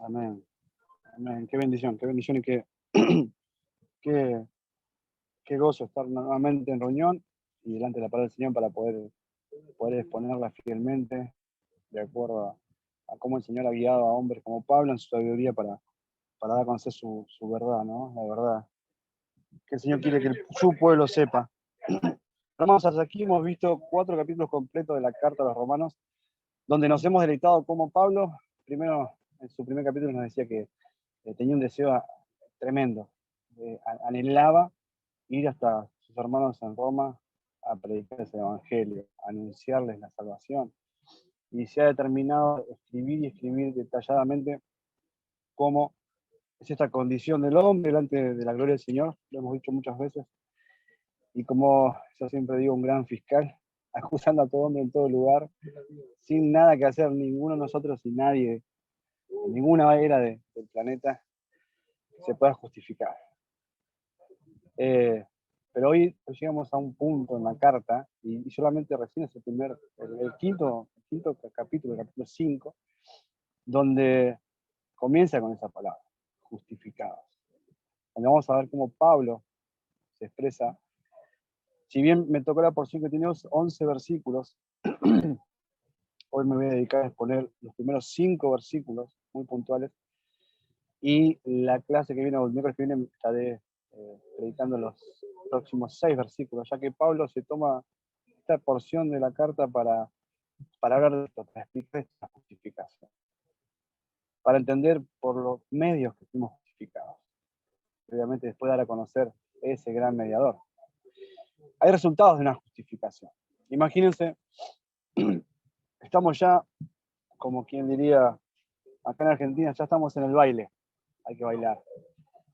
Amén. Amén. Qué bendición y qué, qué gozo estar nuevamente en reunión y delante de la palabra del Señor para poder exponerla fielmente de acuerdo a cómo el Señor ha guiado a hombres como Pablo en su sabiduría para dar a conocer su verdad, ¿no? La verdad que el Señor quiere que su pueblo sepa. Hermanos, hasta aquí hemos visto 4 capítulos completos de la carta a los romanos, donde nos hemos deleitado como Pablo, primero en su primer capítulo nos decía que tenía un deseo tremendo, anhelaba ir hasta sus hermanos en Roma a predicarles el Evangelio, a anunciarles la salvación. Y se ha determinado escribir y escribir detalladamente cómo es esta condición del hombre delante de la gloria del Señor, lo hemos dicho muchas veces, y como yo siempre digo, un gran fiscal, acusando a todo hombre en todo lugar, sin nada que hacer ninguno de nosotros y nadie, en ninguna era del planeta, se pueda justificar. Pero hoy llegamos a un punto en la carta, y solamente recién es el quinto capítulo, el capítulo 5, donde comienza con esa palabra, justificados. Donde vamos a ver cómo Pablo se expresa. Si bien me tocó la porción que tiene 11 versículos, hoy me voy a dedicar a exponer los primeros 5 versículos muy puntuales, y la clase que viene, o el miércoles que viene, estaré predicando los próximos 6 versículos, ya que Pablo se toma esta porción de la carta para hablar de esto, para explicar esta justificación, para entender por los medios que fuimos justificados. Obviamente después dar a conocer ese gran mediador. Hay resultados de una justificación. Imagínense, estamos ya, como quien diría, acá en Argentina ya estamos en el baile, hay que bailar.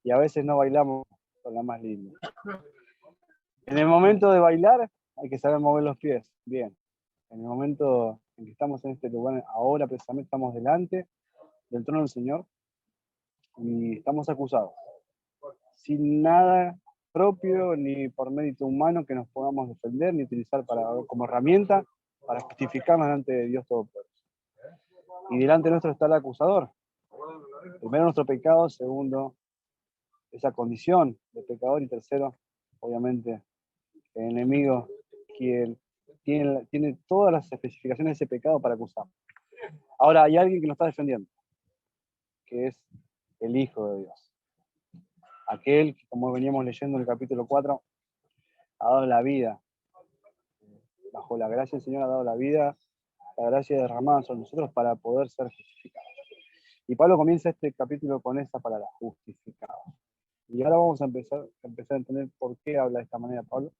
Y a veces no bailamos con la más linda. En el momento de bailar hay que saber mover los pies, bien. En el momento en que estamos en este lugar, ahora precisamente estamos delante del trono del Señor y estamos acusados. Sin nada propio ni por mérito humano que nos podamos defender ni utilizar como herramienta para justificarnos delante de Dios Todopoderoso. Y delante nuestro está el acusador. Primero nuestro pecado, segundo esa condición de pecador y tercero, obviamente, el enemigo quien tiene todas las especificaciones de ese pecado para acusar. Ahora hay alguien que nos está defendiendo, que es el Hijo de Dios. Aquel que, como veníamos leyendo en el capítulo 4, ha dado la vida. Bajo la gracia del Señor ha dado la vida, la gracia derramada sobre nosotros para poder ser justificados. Y Pablo comienza este capítulo con esa palabra, justificados. Y ahora vamos a empezar a entender por qué habla de esta manera Pablo.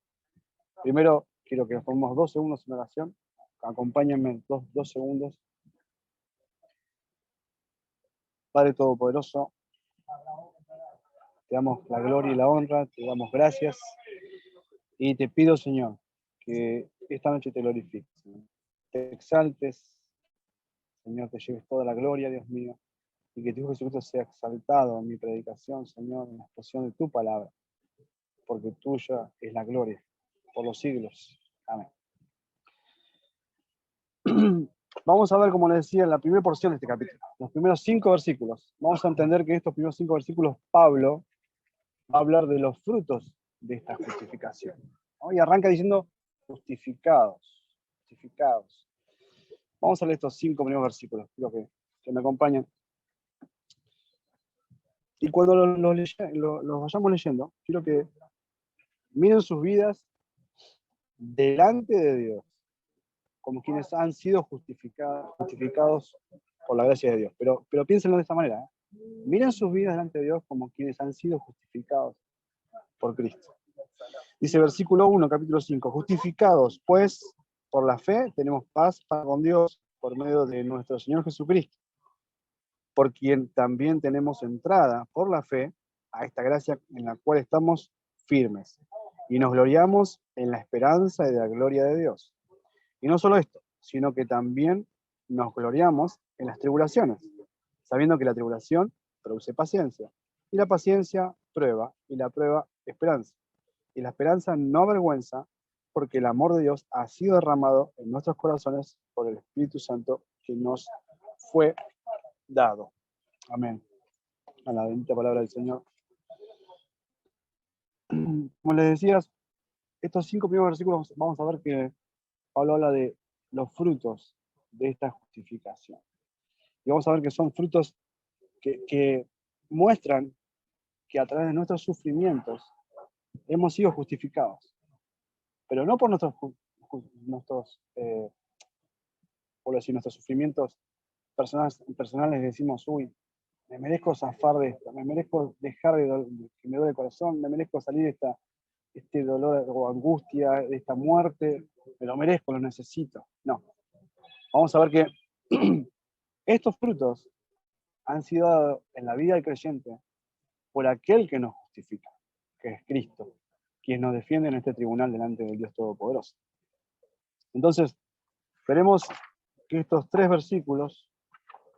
Primero, quiero que nos tomemos 2 segundos en oración. Acompáñenme 2 segundos. Padre Todopoderoso, te damos la gloria y la honra, te damos gracias. Y te pido, Señor, que esta noche te glorifiques, Señor. Te exaltes, Señor, te lleves toda la gloria, Dios mío. Y que tu Hijo Jesucristo sea exaltado en mi predicación, Señor, en la expresión de tu palabra. Porque tuya es la gloria por los siglos. Amén. Vamos a ver, como les decía, en la primera porción de este capítulo, los primeros 5 versículos. Vamos a entender que en estos primeros 5 versículos Pablo va a hablar de los frutos de esta justificación, ¿no? Y arranca diciendo justificados, justificados. Vamos a leer estos 5 primeros versículos, quiero que me acompañen. Y cuando los vayamos leyendo, quiero que miren sus vidas delante de Dios, como quienes han sido justificados por la gracia de Dios. Pero piénsenlo de esta manera, ¿eh? Miren sus vidas delante de Dios como quienes han sido justificados por Cristo. Dice versículo 1, capítulo 5, justificados, pues, por la fe tenemos paz para con Dios por medio de nuestro Señor Jesucristo, por quien también tenemos entrada por la fe a esta gracia en la cual estamos firmes y nos gloriamos en la esperanza de la gloria de Dios. Y no solo esto, sino que también nos gloriamos en las tribulaciones, sabiendo que la tribulación produce paciencia, y la paciencia prueba, y la prueba esperanza. Y la esperanza no avergüenza, porque el amor de Dios ha sido derramado en nuestros corazones por el Espíritu Santo que nos fue dado. Amén. A la bendita palabra del Señor. Como les decías, estos 5 primeros versículos vamos a ver que Pablo habla de los frutos de esta justificación. Y vamos a ver que son frutos que muestran que a través de nuestros sufrimientos hemos sido justificados. Pero no por por decir, nuestros sufrimientos personales decimos, uy, me merezco zafar de esto, me merezco dejar que me duele el corazón, me merezco salir de este dolor o angustia, de esta muerte, me lo merezco, lo necesito. No. Vamos a ver que estos frutos han sido dados en la vida del creyente por aquel que nos justifica, que es Cristo, quien nos defiende en este tribunal delante del Dios Todopoderoso. Entonces, veremos que estos 3 versículos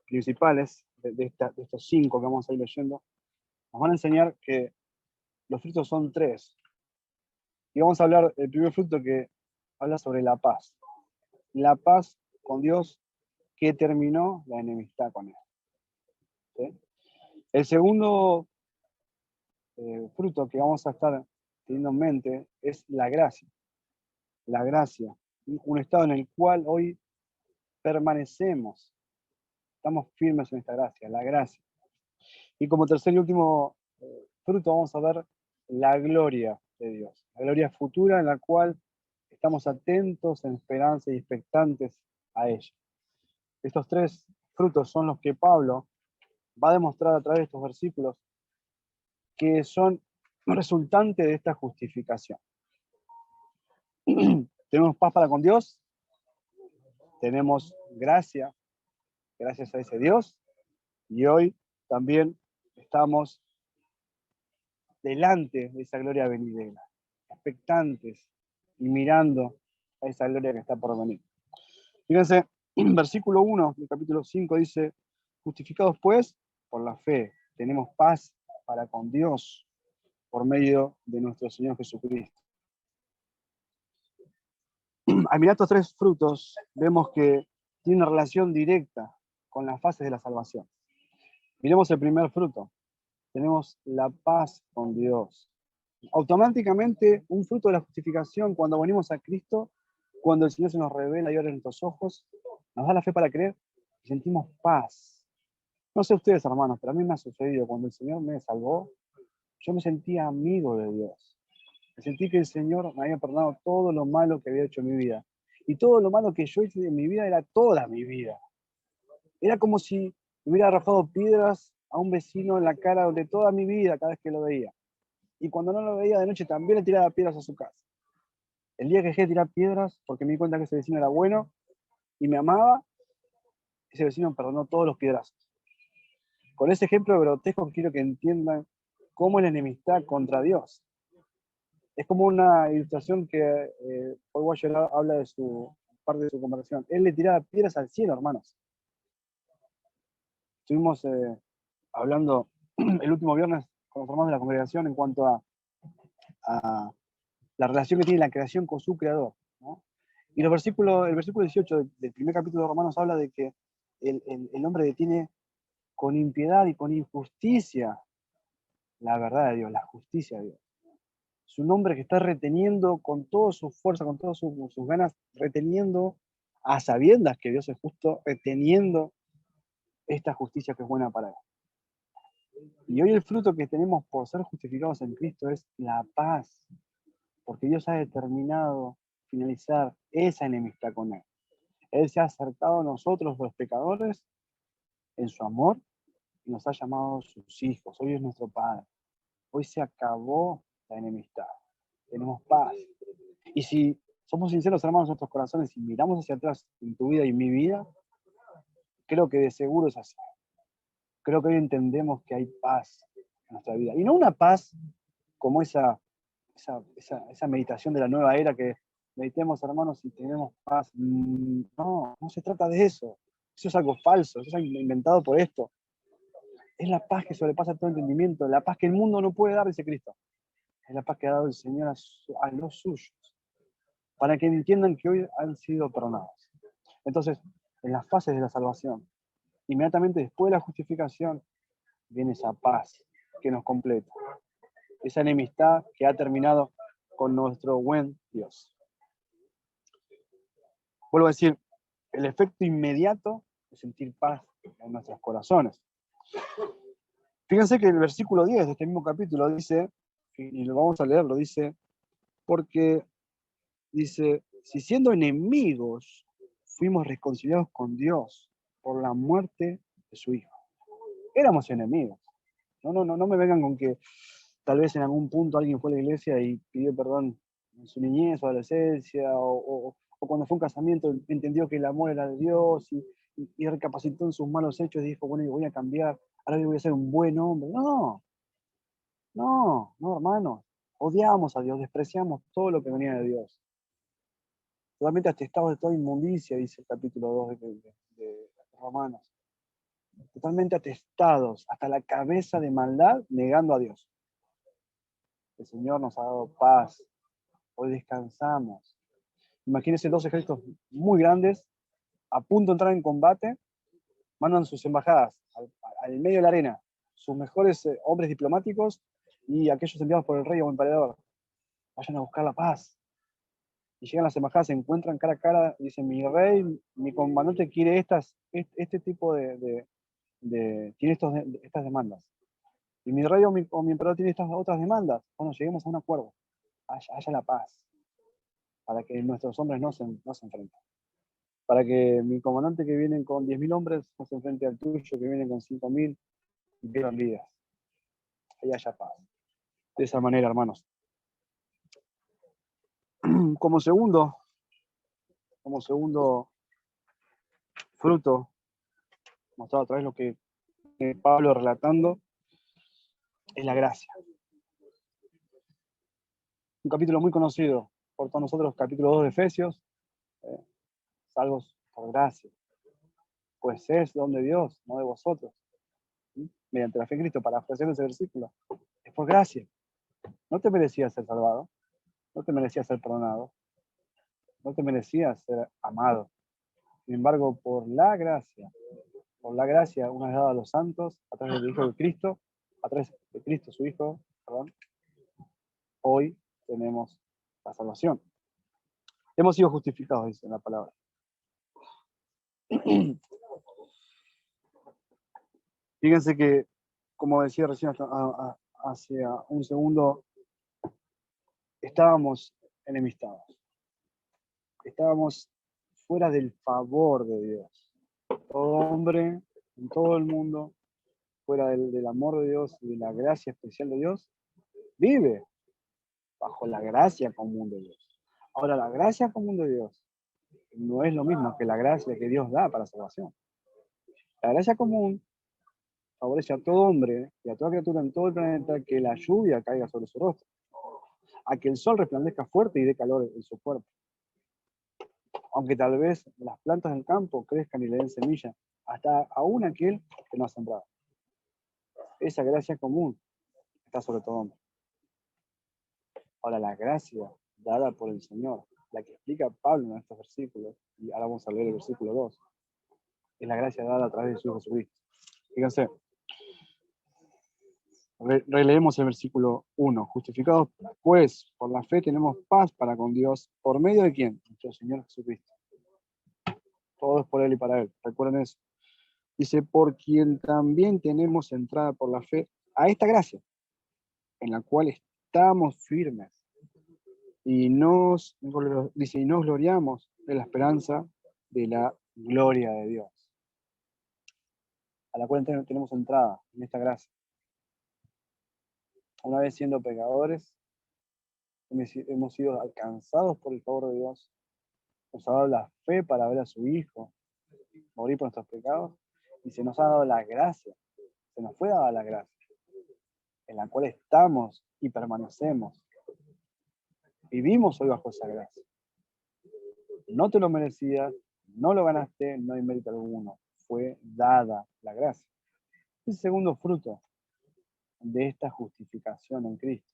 principales de estos 5 que vamos a ir leyendo, nos van a enseñar que los frutos son 3. Y vamos a hablar del primer fruto, que habla sobre la paz. La paz con Dios que terminó la enemistad con Él. ¿Sí? El segundo fruto que vamos a estar teniendo en mente es la gracia. La gracia, un estado en el cual hoy permanecemos, estamos firmes en esta gracia, la gracia. Y como tercer y último fruto vamos a ver la gloria de Dios, la gloria futura en la cual estamos atentos, en esperanza y expectantes a ella. Estos 3 frutos son los que Pablo va a demostrar a través de estos versículos que son resultantes de esta justificación. Tenemos paz para con Dios, tenemos gracia, gracias a ese Dios, y hoy también estamos delante de esa gloria venidera, expectantes y mirando a esa gloria que está por venir. Fíjense, versículo 1 del capítulo 5 dice, justificados pues por la fe, tenemos paz para con Dios por medio de nuestro Señor Jesucristo. Al mirar estos 3 frutos, vemos que tiene una relación directa con las fases de la salvación. Miremos el primer fruto. Tenemos la paz con Dios. Automáticamente, un fruto de la justificación, cuando venimos a Cristo, cuando el Señor se nos revela y abre nuestros ojos, nos da la fe para creer y sentimos paz. No sé ustedes, hermanos, pero a mí me ha sucedido, cuando el Señor me salvó, yo me sentía amigo de Dios. Me sentí que el Señor me había perdonado todo lo malo que había hecho en mi vida. Y todo lo malo que yo hice en mi vida era toda mi vida. Era como si hubiera arrojado piedras a un vecino en la cara de toda mi vida cada vez que lo veía. Y cuando no lo veía de noche también le tiraba piedras a su casa. El día que dejé de tirar piedras, porque me di cuenta que ese vecino era bueno y me amaba, ese vecino me perdonó todos los piedrazos. Con ese ejemplo grotesco quiero que entiendan cómo es la enemistad contra Dios. Es como una ilustración que Paul Washer habla de su parte de su conversación. Él le tiraba piedras al cielo, hermanos. Estuvimos hablando el último viernes con los hermanos de la congregación en cuanto a la relación que tiene la creación con su creador, ¿no? Y el versículo 18 del primer capítulo de Romanos habla de que el hombre detiene con impiedad y con injusticia la verdad de Dios, la justicia de Dios. Es un hombre que está reteniendo con toda su fuerza, con todas sus ganas, reteniendo a sabiendas que Dios es justo, reteniendo esta justicia que es buena para él. Y hoy el fruto que tenemos por ser justificados en Cristo es la paz, porque Dios ha determinado finalizar esa enemistad con Él. Él se ha acercado a nosotros, los pecadores, en su amor, y nos ha llamado sus hijos. Hoy es nuestro Padre. Hoy se acabó la enemistad. Tenemos paz. Y si somos sinceros, hermanos, en nuestros corazones, y miramos hacia atrás en tu vida y en mi vida, creo que de seguro es así. Creo que hoy entendemos que hay paz en nuestra vida. Y no una paz como esa meditación de la nueva era que meditemos, hermanos, y tenemos paz. No, no se trata de eso. Eso es algo falso, eso es algo inventado por esto. Es la paz que sobrepasa todo entendimiento, la paz que el mundo no puede dar, dice Cristo. Es la paz que ha dado el Señor a los suyos, para que entiendan que hoy han sido perdonados. Entonces, en las fases de la salvación, inmediatamente después de la justificación, viene esa paz que nos completa. Esa enemistad que ha terminado con nuestro buen Dios. Vuelvo a decir, el efecto inmediato de sentir paz en nuestros corazones. Fíjense que el versículo 10 de este mismo capítulo dice, y lo vamos a leer, lo dice, porque dice, si siendo enemigos fuimos reconciliados con Dios por la muerte de su Hijo. Éramos enemigos. No me vengan con que tal vez en algún punto alguien fue a la iglesia y pidió perdón en su niñez o adolescencia, o cuando fue un casamiento entendió que el amor era de Dios y recapacitó en sus malos hechos y dijo, bueno, yo voy a cambiar, ahora yo voy a ser un buen hombre. No, hermanos. Odiamos a Dios, despreciamos todo lo que venía de Dios. Totalmente atestados de toda inmundicia, dice el capítulo 2 de Romanos. Totalmente atestados, hasta la cabeza de maldad, negando a Dios. El Señor nos ha dado paz. Hoy descansamos. Imagínense dos ejércitos muy grandes, a punto de entrar en combate, mandan sus embajadas al medio de la arena, sus mejores hombres diplomáticos y aquellos enviados por el rey o emperador. Vayan a buscar la paz. Y llegan las embajadas, se encuentran cara a cara, y dicen, mi rey, mi comandante quiere este tipo tiene estas demandas. Y mi rey o mi emperador tiene estas otras demandas. Bueno, lleguemos a un acuerdo. Haya la paz. Para que nuestros hombres no se enfrenten. Para que mi comandante que viene con 10.000 hombres no se enfrente al tuyo que viene con 5.000 y pierdan vidas. Ahí haya paz. De esa manera, hermanos. Como segundo fruto, mostrado otra vez lo que Pablo relatando, es la gracia. Un capítulo muy conocido por todos nosotros, capítulo 2 de Efesios, salvos por gracia. Pues es don de Dios, no de vosotros. ¿Sí? Mediante la fe en Cristo, para ofrecer ese versículo. Es por gracia. No te merecías ser salvado, no te merecías ser perdonado, no te merecías ser amado. Sin embargo, por la gracia, una vez dada a los santos, a través del Hijo de Cristo, a través de Cristo, su Hijo, hoy tenemos la salvación. Hemos sido justificados, dice la palabra. Fíjense que, como decía recién hace un segundo, estábamos enemistados. Estábamos fuera del favor de Dios. Todo hombre, en todo el mundo, fuera del amor de Dios y de la gracia especial de Dios, vive bajo la gracia común de Dios. Ahora, la gracia común de Dios no es lo mismo que la gracia que Dios da para salvación. La gracia común favorece a todo hombre y a toda criatura en todo el planeta que la lluvia caiga sobre su rostro, a que el sol resplandezca fuerte y dé calor en su cuerpo. Aunque tal vez las plantas del campo crezcan y le den semilla, hasta aún aquel que no ha sembrado. Esa gracia común está sobre todo hombre. Ahora, la gracia dada por el Señor, la que explica Pablo en estos versículos, y ahora vamos a leer el versículo 2, es la gracia dada a través de su Hijo Jesucristo. Fíjense, releemos el versículo 1. Justificados pues por la fe tenemos paz para con Dios, ¿por medio de quién? Nuestro Señor Jesucristo. Todo es por Él y para Él. Recuerden eso. Dice, por quien también tenemos entrada por la fe a esta gracia, en la cual estamos firmes. Y nos gloriamos de la esperanza de la gloria de Dios. A la cual tenemos entrada en esta gracia. Una vez siendo pecadores, hemos sido alcanzados por el favor de Dios. Nos ha dado la fe para ver a su Hijo morir por nuestros pecados. Y se nos ha dado la gracia. Se nos fue dada la gracia. En la cual estamos y permanecemos. Vivimos hoy bajo esa gracia. No te lo merecías, no lo ganaste, no hay mérito alguno. Fue dada la gracia. Es el segundo fruto de esta justificación en Cristo.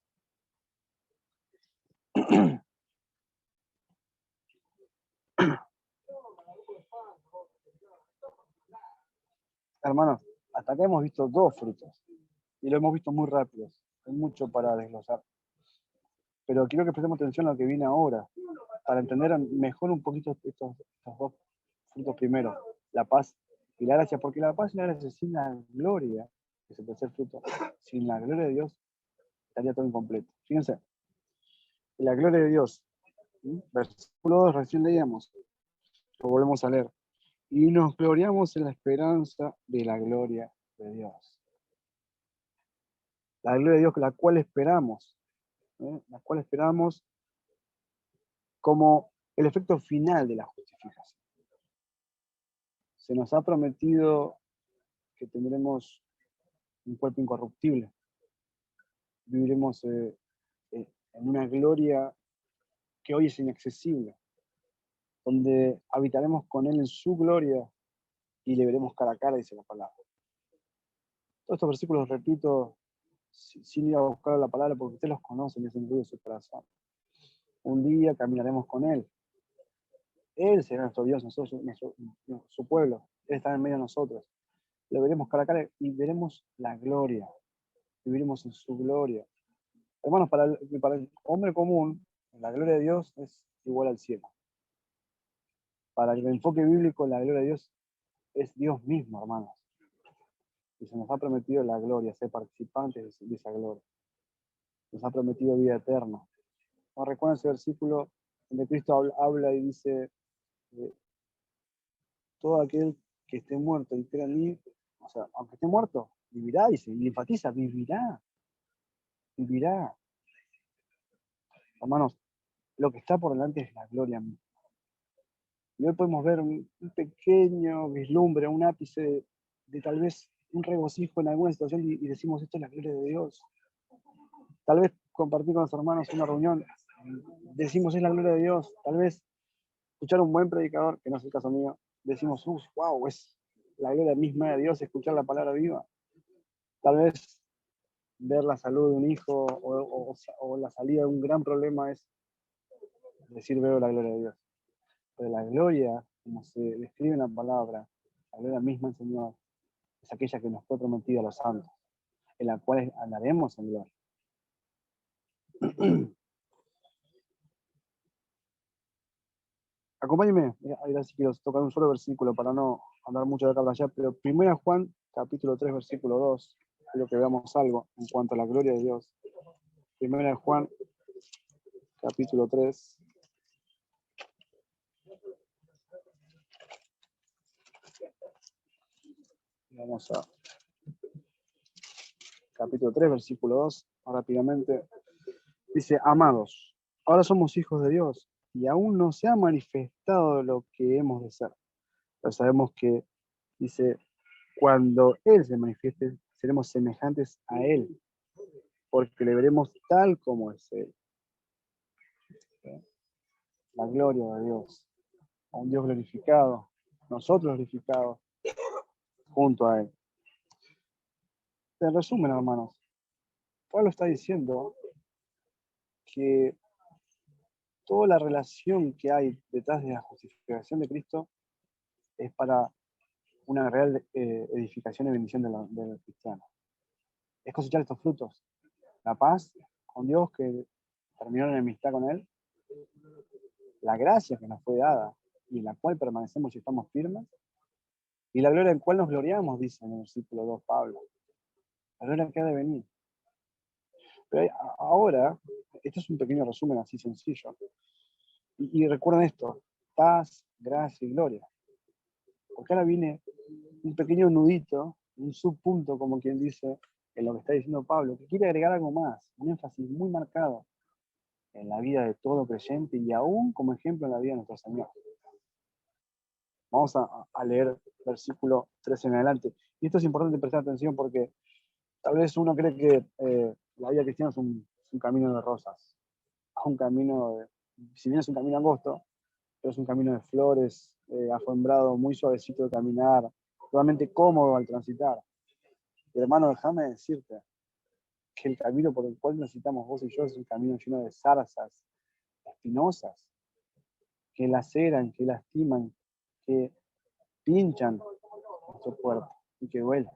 Hermanos, Hasta acá hemos visto 2 frutos y lo hemos visto muy rápido. Hay mucho para desglosar. Pero quiero que prestemos atención a lo que viene ahora, para entender mejor un poquito estos 2 frutos primeros, la paz y la gracia, porque la paz y la gracia sin la gloria, que es el tercer fruto, sin la gloria de Dios, estaría todo incompleto. Fíjense, la gloria de Dios, versículo 2, recién leíamos, lo volvemos a leer, y nos gloriamos en la esperanza de la gloria de Dios. La gloria de Dios, la cual esperamos, la cual esperamos como el efecto final de la justificación. Se nos ha prometido que tendremos un cuerpo incorruptible, viviremos en una gloria que hoy es inaccesible, donde habitaremos con Él en su gloria y le veremos cara a cara, dice la palabra. Todos estos versículos los repito sin ir a buscar la palabra porque ustedes los conocen y es el ruido de su corazón. Un día caminaremos con Él. Él será nuestro Dios, nosotros, su pueblo. Él estará en medio de nosotros. Le veremos cara a cara y veremos la gloria. Viviremos en su gloria. Hermanos, para el hombre común, la gloria de Dios es igual al cielo. Para el enfoque bíblico, la gloria de Dios es Dios mismo, hermanos. Y se nos ha prometido la gloria, ser participantes de esa gloria. Nos ha prometido vida eterna. ¿No recuerdan ese versículo donde Cristo habla y dice, todo aquel que esté muerto y crea en mí, o sea, aunque esté muerto, vivirá, dice, y enfatiza, vivirá, vivirá. Hermanos, lo que está por delante es la gloria misma. Y hoy podemos ver un pequeño vislumbre, un ápice de tal vez un regocijo en alguna situación y decimos, esto es la gloria de Dios. Tal vez compartir con los hermanos una reunión, decimos, es la gloria de Dios. Tal vez escuchar un buen predicador, que no es el caso mío, decimos, wow, es la gloria misma de Dios, escuchar la palabra viva. Tal vez ver la salud de un hijo o la salida de un gran problema es decir, veo la gloria de Dios. Pero la gloria, como se describe en la palabra, la gloria misma del Señor, es aquella que nos fue prometida a los santos, en la cual andaremos en gloria. Acompáñenme, ahora sí quiero tocar un solo versículo para no andar mucho de acá para allá, pero 1 Juan, capítulo 3, versículo 2, quiero que veamos algo en cuanto a la gloria de Dios. 1 Juan, capítulo 3. Vamos a capítulo 3, versículo 2, rápidamente. Dice, amados, ahora somos hijos de Dios y aún no se ha manifestado lo que hemos de ser. Pero sabemos que, dice, cuando Él se manifieste, seremos semejantes a Él, porque le veremos tal como es Él. La gloria de Dios, a un Dios glorificado, nosotros glorificados, junto a Él. En resumen, hermanos, Pablo está diciendo que toda la relación que hay detrás de la justificación de Cristo es para una real edificación y bendición del cristiano. Es cosechar estos frutos. La paz con Dios, que terminó en amistad con Él. La gracia que nos fue dada y en la cual permanecemos y estamos firmes. Y la gloria en cual nos gloriamos, dice en el versículo 2 Pablo. La gloria que ha de venir. Pero ahora, esto es un pequeño resumen así sencillo. Y recuerden esto, paz, gracia y gloria. Porque ahora viene un pequeño nudito, un subpunto, como quien dice, en lo que está diciendo Pablo, que quiere agregar algo más, un énfasis muy marcado en la vida de todo creyente y aún como ejemplo en la vida de nuestro Señor. Vamos a leer versículo 13 en adelante. Y esto es importante prestar atención porque tal vez uno cree que la vida cristiana es un camino de rosas, un camino si bien es un camino angosto, pero es un camino de flores, alfombrado, muy suavecito de caminar, totalmente cómodo al transitar. Y hermano, déjame decirte que el camino por el cual necesitamos vos y yo es un camino lleno de zarzas espinosas, que laceran, que lastiman, que pinchan nuestro cuerpo y que duelen.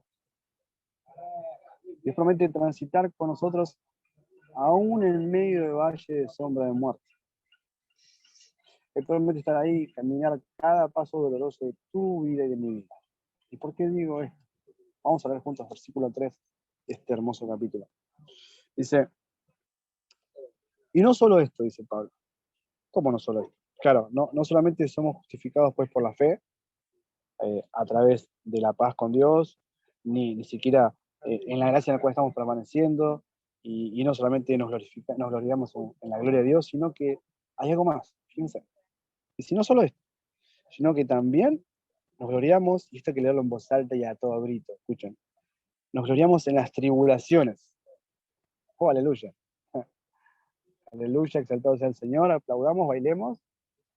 Dios promete transitar con nosotros aún en medio de valle de sombra de muerte. Él promete estar ahí, caminar cada paso doloroso de tu vida y de mi vida. ¿Y por qué digo esto? Vamos a leer juntos versículo 3 de este hermoso capítulo. Dice, y no solo esto, dice Pablo. ¿Cómo no solo esto? Claro, no solamente somos justificados pues por la fe, a través de la paz con Dios, ni siquiera en la gracia en la cual estamos permaneciendo, y no solamente nos gloriamos en la gloria de Dios, sino que hay algo más, fíjense. Y si no solo esto, sino que también nos gloriamos, y esto hay que leerlo en voz alta y a todo grito, escuchen, nos gloriamos en las tribulaciones. Oh, aleluya. Aleluya, exaltado sea el Señor, aplaudamos, bailemos,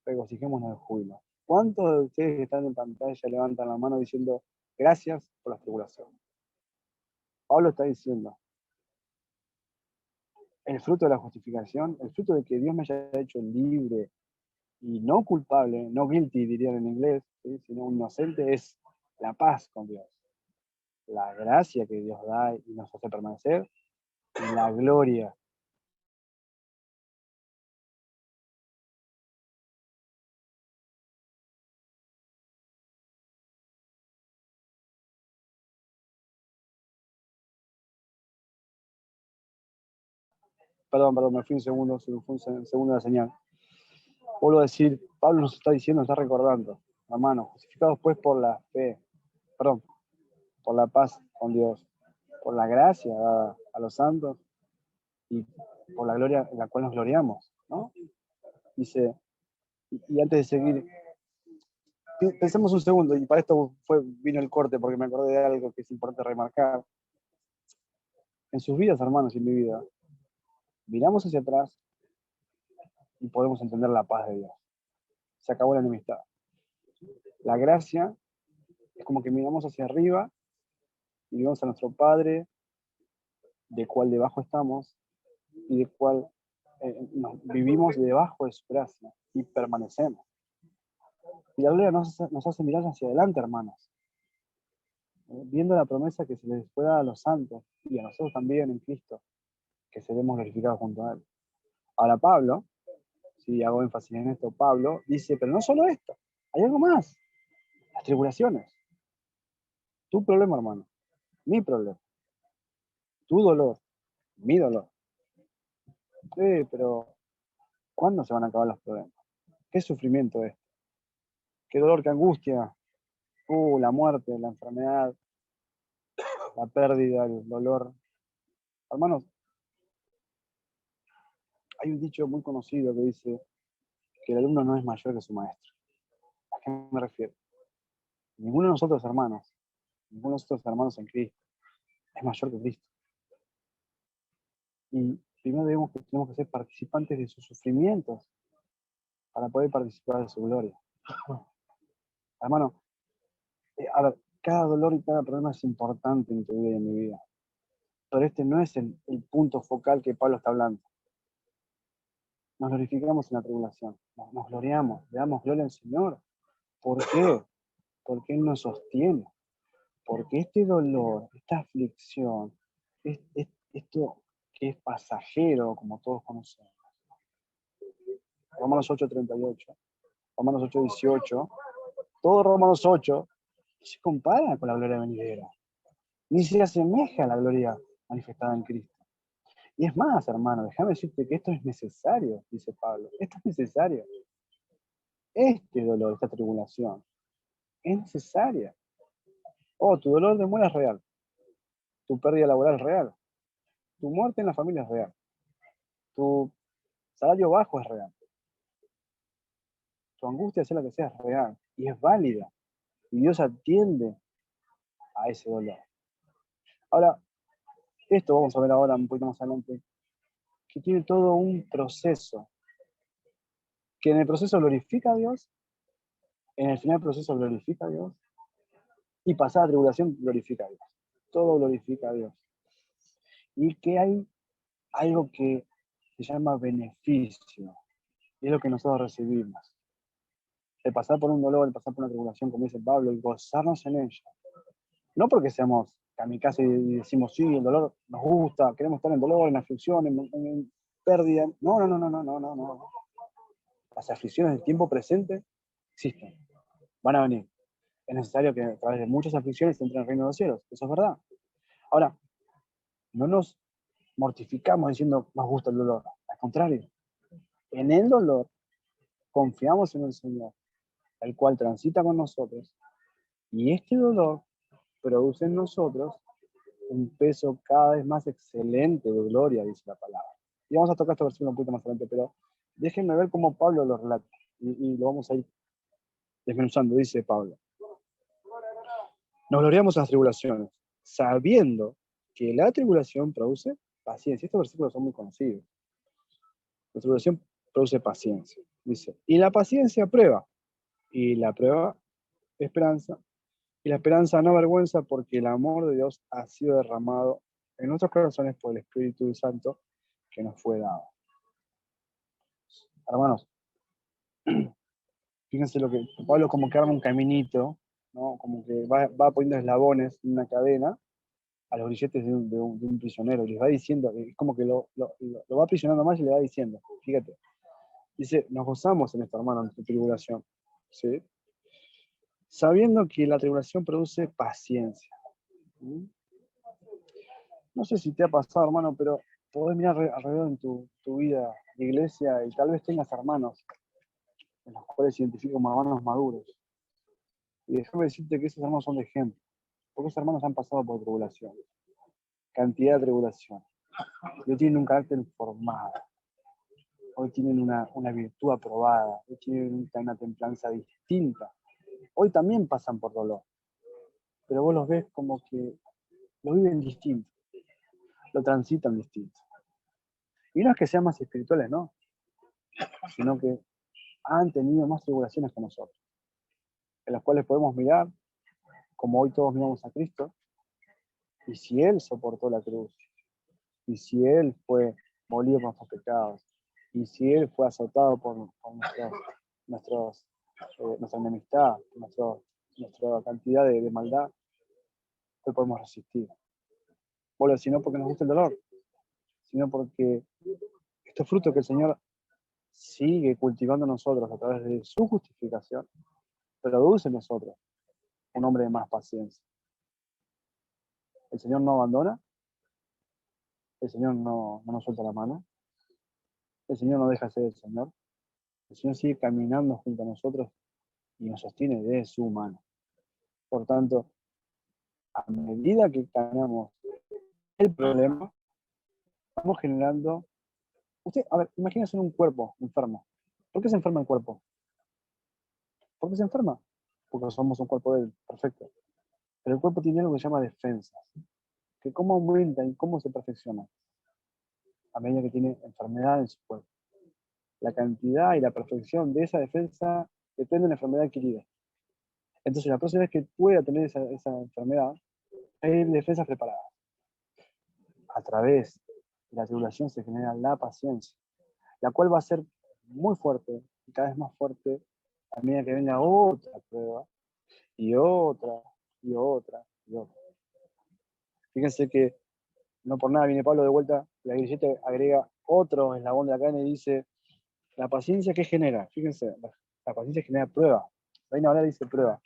regocijémonos de júbilo. ¿Cuántos de ustedes que están en pantalla levantan la mano diciendo gracias por las tribulaciones? Pablo está diciendo, el fruto de la justificación, el fruto de que Dios me haya hecho libre y no culpable, no guilty dirían en inglés, ¿sí? Sino un inocente, es la paz con Dios, la gracia que Dios da y nos hace permanecer, y la gloria. Perdón, me fui un segundo, se me fue un segundo la señal. Vuelvo a decir, Pablo nos está diciendo, nos está recordando, hermanos, justificados pues por la fe, perdón, por la paz con Dios, por la gracia dada a los santos y por la gloria en la cual nos gloriamos, ¿no? Dice, y antes de seguir, pensemos un segundo, y para esto vino el corte, porque me acordé de algo que es importante remarcar. En sus vidas, hermanos, y en mi vida, miramos hacia atrás y podemos entender la paz de Dios. Se acabó la enemistad. La gracia es como que miramos hacia arriba y vemos a nuestro Padre, de cual debajo estamos, y de cual vivimos debajo de su gracia y permanecemos. Y la gloria nos hace mirar hacia adelante, hermanos, viendo la promesa que se les fue dada a los santos y a nosotros también en Cristo, que seremos glorificados junto a Él. Ahora Pablo, si hago énfasis en esto, Pablo dice, pero no solo esto, hay algo más, las tribulaciones. Tu problema, hermano, mi problema, tu dolor, mi dolor. Pero ¿cuándo se van a acabar los problemas? ¿Qué sufrimiento es? ¿Qué dolor, qué angustia? La muerte, la enfermedad, la pérdida, el dolor. Hermanos, hay un dicho muy conocido que dice que el alumno no es mayor que su maestro. ¿A qué me refiero? Ninguno de nosotros, hermanos, ninguno de nosotros, hermanos en Cristo, es mayor que Cristo. Y primero tenemos que ser participantes de sus sufrimientos para poder participar de su gloria. Hermano, a ver, cada dolor y cada problema es importante en tu vida y en mi vida. Pero este no es el punto focal que Pablo está hablando. Nos glorificamos en la tribulación, nos gloriamos, le damos gloria al Señor. ¿Por qué? Porque Él nos sostiene. Porque este dolor, esta aflicción, esto que es pasajero, como todos conocemos. Romanos 8:38, Romanos 8:18, todo Romanos 8 no se compara con la gloria venidera, ni se asemeja a la gloria manifestada en Cristo. Y es más, hermano, déjame decirte que esto es necesario, dice Pablo, esto es necesario. Este dolor, esta tribulación, es necesaria. Tu dolor de muela es real, tu pérdida laboral es real, tu muerte en la familia es real, tu salario bajo es real, tu angustia, sea la que sea, es real y es válida. Y Dios atiende a ese dolor. Ahora, esto vamos a ver ahora un poquito más adelante, que tiene todo un proceso, que en el proceso glorifica a Dios, en el final del proceso glorifica a Dios, y pasada tribulación glorifica a Dios. Todo glorifica a Dios. Y que hay algo que se llama beneficio, y es lo que nosotros recibimos. El pasar por un dolor, el pasar por una tribulación, como dice Pablo, y gozarnos en ella, No porque seamos kamikaze y decimos, sí, el dolor nos gusta, queremos estar en dolor, en aflicción, en pérdida. No, no, no, no, no, no, no, no. Las aflicciones del tiempo presente existen, van a venir. Es necesario que a través de muchas aflicciones se entre en el reino de los cielos. Eso es verdad. Ahora, no nos mortificamos diciendo nos gusta el dolor. Al contrario, en el dolor confiamos en el Señor, el cual transita con nosotros, y este dolor produce en nosotros un peso cada vez más excelente de gloria, dice la palabra. Y vamos a tocar este versículo un poquito más adelante, pero déjenme ver cómo Pablo lo relata, y lo vamos a ir desmenuzando. Dice Pablo: nos gloriamos en las tribulaciones, sabiendo que la tribulación produce paciencia. Estos versículos son muy conocidos. La tribulación produce paciencia. Dice, y la paciencia prueba, y la prueba esperanza, y la esperanza no avergüenza, porque el amor de Dios ha sido derramado en nuestros corazones por el Espíritu Santo que nos fue dado. Hermanos, fíjense lo que Pablo como que arma un caminito, ¿no? Como que va poniendo eslabones en una cadena a los grilletes de un prisionero, y les va diciendo, es como que lo va aprisionando más y le va diciendo, fíjate, dice, nos gozamos en esto, hermano, en tu tribulación, ¿sí? Sabiendo que la tribulación produce paciencia. ¿Mm? No sé si te ha pasado, hermano, pero podés mirar alrededor en tu vida de iglesia y tal vez tengas hermanos en los cuales identifico como hermanos maduros. Y déjame decirte que esos hermanos son de ejemplo, porque esos hermanos han pasado por tribulación, cantidad de tribulación. Hoy tienen un carácter formado, hoy tienen una virtud aprobada, hoy tienen una templanza distinta. Hoy también pasan por dolor, pero vos los ves como que lo viven distinto, lo transitan distinto. Y no es que sean más espirituales, no, sino que han tenido más tribulaciones que nosotros, en las cuales podemos mirar, como hoy todos miramos a Cristo, y si Él soportó la cruz, y si Él fue molido por nuestros pecados, y si Él fue azotado por nuestra enemistad, nuestra cantidad de maldad, hoy podemos resistir. Bueno, sino porque nos gusta el dolor, sino porque estos frutos que el Señor sigue cultivando en nosotros a través de su justificación, produce en nosotros un hombre de más paciencia. El Señor no abandona, el Señor no nos suelta la mano, el Señor no deja de ser el Señor sigue caminando junto a nosotros y nos sostiene de su mano. Por tanto, a medida que caminamos el problema, estamos generando... A ver, imagínense un cuerpo enfermo. ¿Por qué se enferma el cuerpo? ¿Por qué se enferma? Porque somos un cuerpo débil, perfecto. Pero el cuerpo tiene algo que se llama defensas, que cómo aumenta y cómo se perfecciona a medida que tiene enfermedad en su cuerpo. La cantidad y la perfección de esa defensa depende de la enfermedad adquirida. Entonces, la próxima vez que pueda tener esa enfermedad, hay defensas preparadas. A través de la tribulación se genera la paciencia, la cual va a ser muy fuerte y cada vez más fuerte a medida que venga otra prueba y otra y otra y otra. Fíjense que no por nada viene Pablo de vuelta, la grilleta agrega otro eslabón de la cadena y dice, la paciencia que genera, fíjense, la paciencia genera prueba. Reina Valera dice prueba.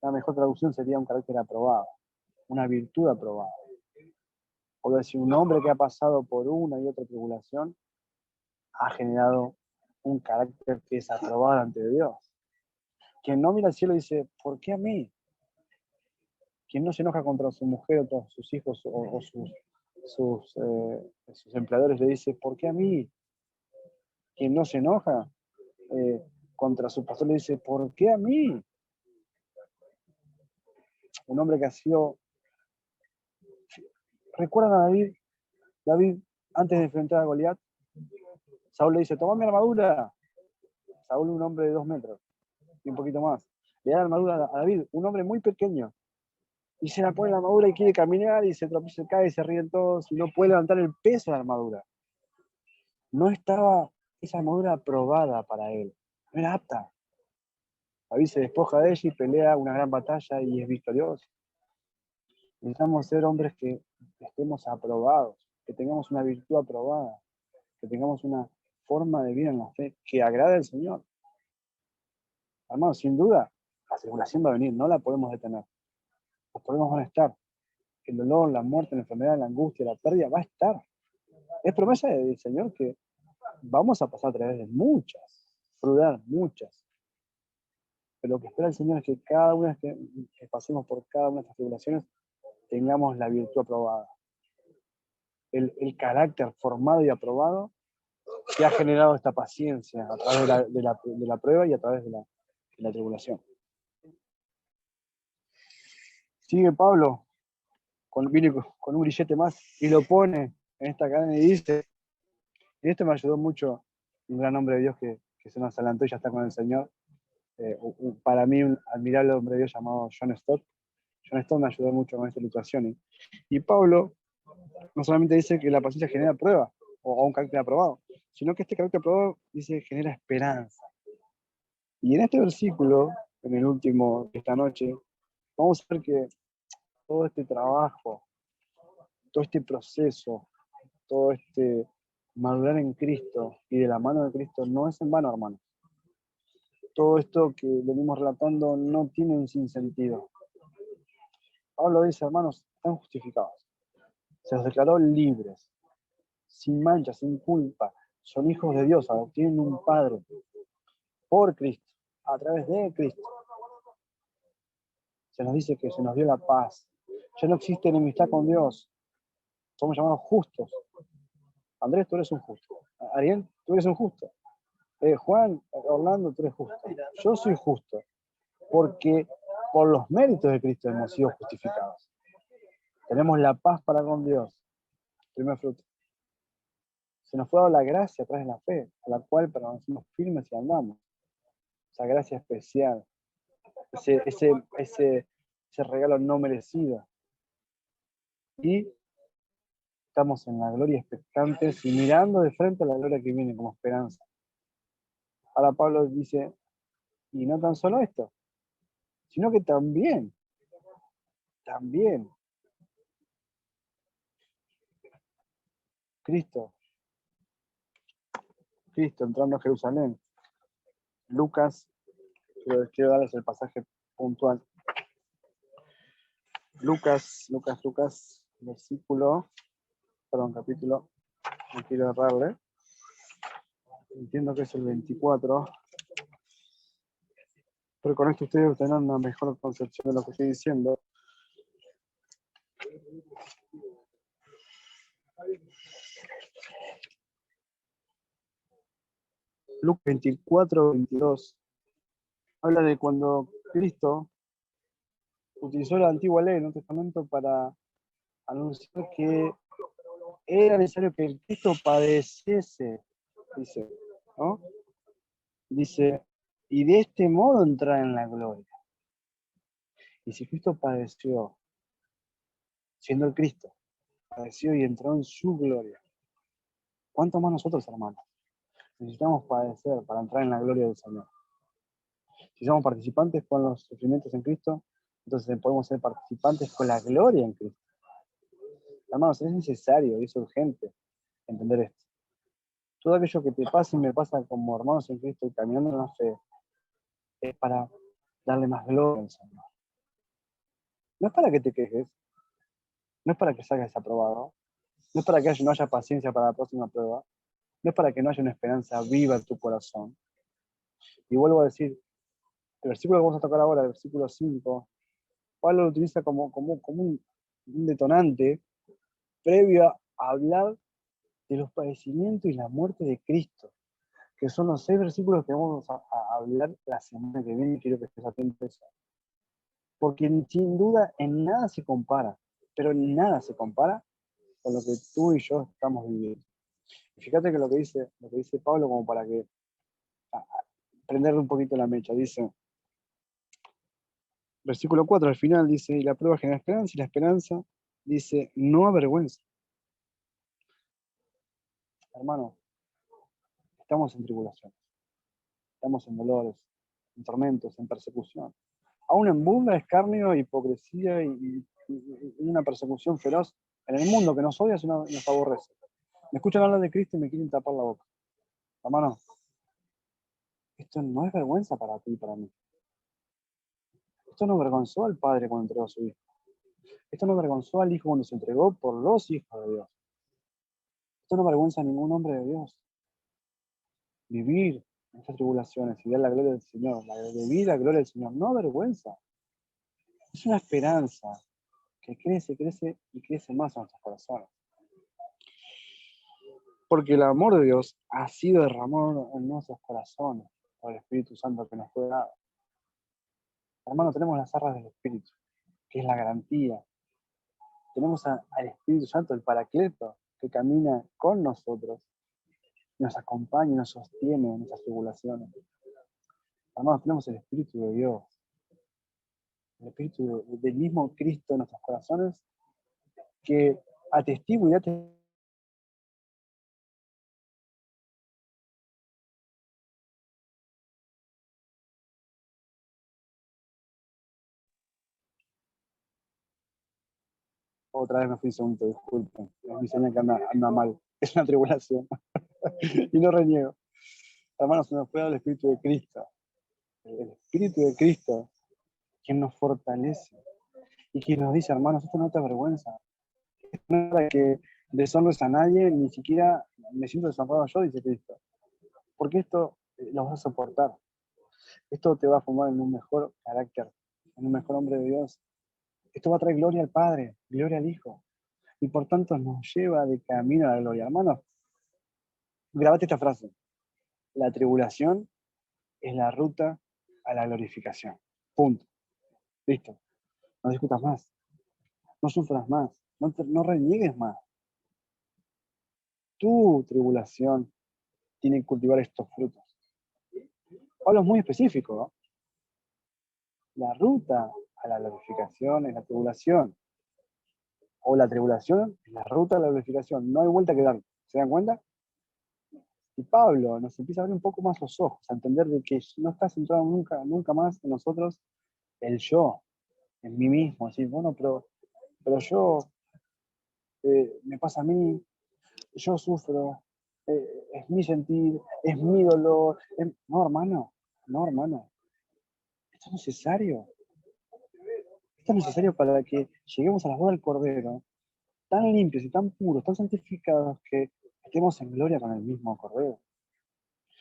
La mejor traducción sería un carácter aprobado, una virtud aprobada. O decir, un hombre que ha pasado por una y otra tribulación ha generado un carácter que es aprobado ante Dios. Quien no mira al cielo dice, ¿por qué a mí? Quien no se enoja contra su mujer o contra sus hijos o sus empleadores le dice, ¿por qué a mí? Quien no se enoja contra su pastor le dice, ¿por qué a mí? Un hombre que ha sido... ¿Recuerdan a David? David, antes de enfrentar a Goliat, Saúl le dice, toma mi armadura. Saúl, un hombre de 2 metros y un poquito más, le da la armadura a David, un hombre muy pequeño, y se la pone la armadura y quiere caminar y se tropieza, cae, se ríen todos y no puede levantar el peso de la armadura. No estaba esa armadura aprobada para él, no era apta. David se despoja de ella y pelea una gran batalla y es victorioso. Necesitamos ser hombres que estemos aprobados, que tengamos una virtud aprobada, que tengamos una forma de vida en la fe que agrade al Señor. Hermanos, sin duda, la tribulación va a venir, no la podemos detener. Los problemas van a estar. El dolor, la muerte, la enfermedad, la angustia, la pérdida va a estar. Es promesa del Señor que vamos a pasar a través de muchas, pruebas, muchas. Pero lo que espera el Señor es que cada una que pasemos por cada una de estas tribulaciones tengamos la virtud aprobada. El carácter formado y aprobado que ha generado esta paciencia a través de la prueba y a través de la tribulación. Sigue Pablo, viene con un grillete más y lo pone en esta cadena y dice, y esto me ayudó mucho, un gran hombre de Dios que se nos adelantó y ya está con el Señor, para mí un admirable hombre de Dios llamado John Stott. John Stott me ayudó mucho con esta situación. Y Pablo no solamente dice que la paciencia genera prueba o un carácter aprobado, sino que este carácter aprobado dice genera esperanza. Y en este versículo, en el último de esta noche, vamos a ver que todo este trabajo, todo este proceso, todo este madurar en Cristo y de la mano de Cristo no es en vano, hermanos. Todo esto que venimos relatando no tiene un sinsentido. Pablo dice, hermanos, están justificados. Se los declaró libres, sin mancha, sin culpa. Son hijos de Dios, tienen un Padre por Cristo, a través de Cristo. Se nos dice que se nos dio la paz. Ya no existe enemistad con Dios. Somos llamados justos. Andrés, tú eres un justo. Ariel, tú eres un justo. Juan, Orlando, tú eres justo. Yo soy justo. Porque por los méritos de Cristo hemos sido justificados. Tenemos la paz para con Dios. Primer fruto. Se nos fue dada la gracia a través de la fe, a la cual permanecemos firmes y andamos. Esa gracia especial. Ese regalo no merecido. Y estamos en la gloria expectantes y mirando de frente a la gloria que viene como esperanza. Ahora Pablo dice, y no tan solo esto, sino que también, Cristo entrando a Jerusalén. Lucas, quiero darles el pasaje puntual. Lucas, capítulo, no quiero errarle. Entiendo que es el 24. Pero con esto ustedes tendrán una mejor concepción de lo que estoy diciendo. Lucas 24, 22 habla de cuando Cristo utilizó la antigua ley en el Testamento para anunciar que era necesario que el Cristo padeciese, dice, ¿no? Dice, y de este modo entrar en la gloria. Y si Cristo padeció, siendo el Cristo, padeció y entró en su gloria, ¿cuánto más nosotros, hermanos? Necesitamos padecer para entrar en la gloria del Señor. Si somos participantes con los sufrimientos en Cristo, entonces podemos ser participantes con la gloria en Cristo. Hermanos, es necesario, es urgente entender esto. Todo aquello que te pasa y me pasa como hermanos en Cristo y caminando en la fe, es para darle más gloria al Señor. No es para que te quejes, no es para que salgas desaprobado, no es para que no haya paciencia para la próxima prueba, no es para que no haya una esperanza viva en tu corazón. Y vuelvo a decir, el versículo que vamos a tocar ahora, el versículo 5, Pablo lo utiliza como un detonante previo a hablar de los padecimientos y la muerte de Cristo, que son los 6 versículos que vamos a hablar la semana que viene, quiero que estés atento a eso. Porque sin duda en nada se compara, pero en nada se compara con lo que tú y yo estamos viviendo. Y fíjate que lo que dice Pablo, como para que prenderle un poquito la mecha, dice, versículo 4 al final dice, y la prueba genera esperanza, y la esperanza dice, no avergüenza. Hermano, estamos en tribulaciones, estamos en dolores, en tormentos, en persecución. aún en burla, escarnio, hipocresía y una persecución feroz en el mundo que nos odia y nos aborrece. Me escuchan hablar de Cristo y me quieren tapar la boca. Hermano, esto no es vergüenza para ti y para mí. Esto no avergonzó al Padre cuando entregó a su Hijo. Esto no avergonzó al Hijo cuando se entregó por los hijos de Dios. Esto no avergüenza a ningún hombre de Dios. Vivir en estas tribulaciones y ver la gloria del Señor, la debida gloria del Señor, no avergüenza. Es una esperanza que crece, crece y crece más en nuestros corazones. Porque el amor de Dios ha sido derramado en nuestros corazones por el Espíritu Santo que nos fue dado. Hermanos, tenemos las arras del Espíritu, que es la garantía. Tenemos al Espíritu Santo, el Paracleto, que camina con nosotros, nos acompaña y nos sostiene en esas tribulaciones. Hermanos, tenemos el Espíritu de Dios, el Espíritu del mismo Cristo en nuestros corazones, que atestigua y atestigua. Otra vez me fui segundo, disculpen. Es mi señal que anda mal. Es una tribulación. Y no reniego. Hermanos, se nos fue el Espíritu de Cristo. El Espíritu de Cristo, quien nos fortalece y quien nos dice, hermanos, esto no te avergüenza. No es para que deshonres a nadie, ni siquiera me siento deshonrado yo, dice Cristo. Porque esto lo vas a soportar. Esto te va a formar en un mejor carácter, en un mejor hombre de Dios. Esto va a traer gloria al Padre, gloria al Hijo. Y por tanto nos lleva de camino a la gloria. Hermanos, grabate esta frase. La tribulación es la ruta a la glorificación. Punto. Listo. No discutas más. No sufras más. No reniegues más. Tu tribulación tiene que cultivar estos frutos. Pablo es muy específico, ¿no? La ruta a la glorificación es la tribulación. O la tribulación es la ruta a la glorificación. No hay vuelta que dar. ¿Se dan cuenta? Y Pablo nos empieza a abrir un poco más los ojos, a entender de que no está centrado nunca más en nosotros el yo, en mí mismo. Así, bueno, pero yo, me pasa a mí, yo sufro, es mi sentir, es mi dolor. No, hermano, no, hermano. Esto es necesario. Esto es necesario para que lleguemos a las bodas del Cordero, tan limpios y tan puros, tan santificados, que estemos en gloria con el mismo Cordero.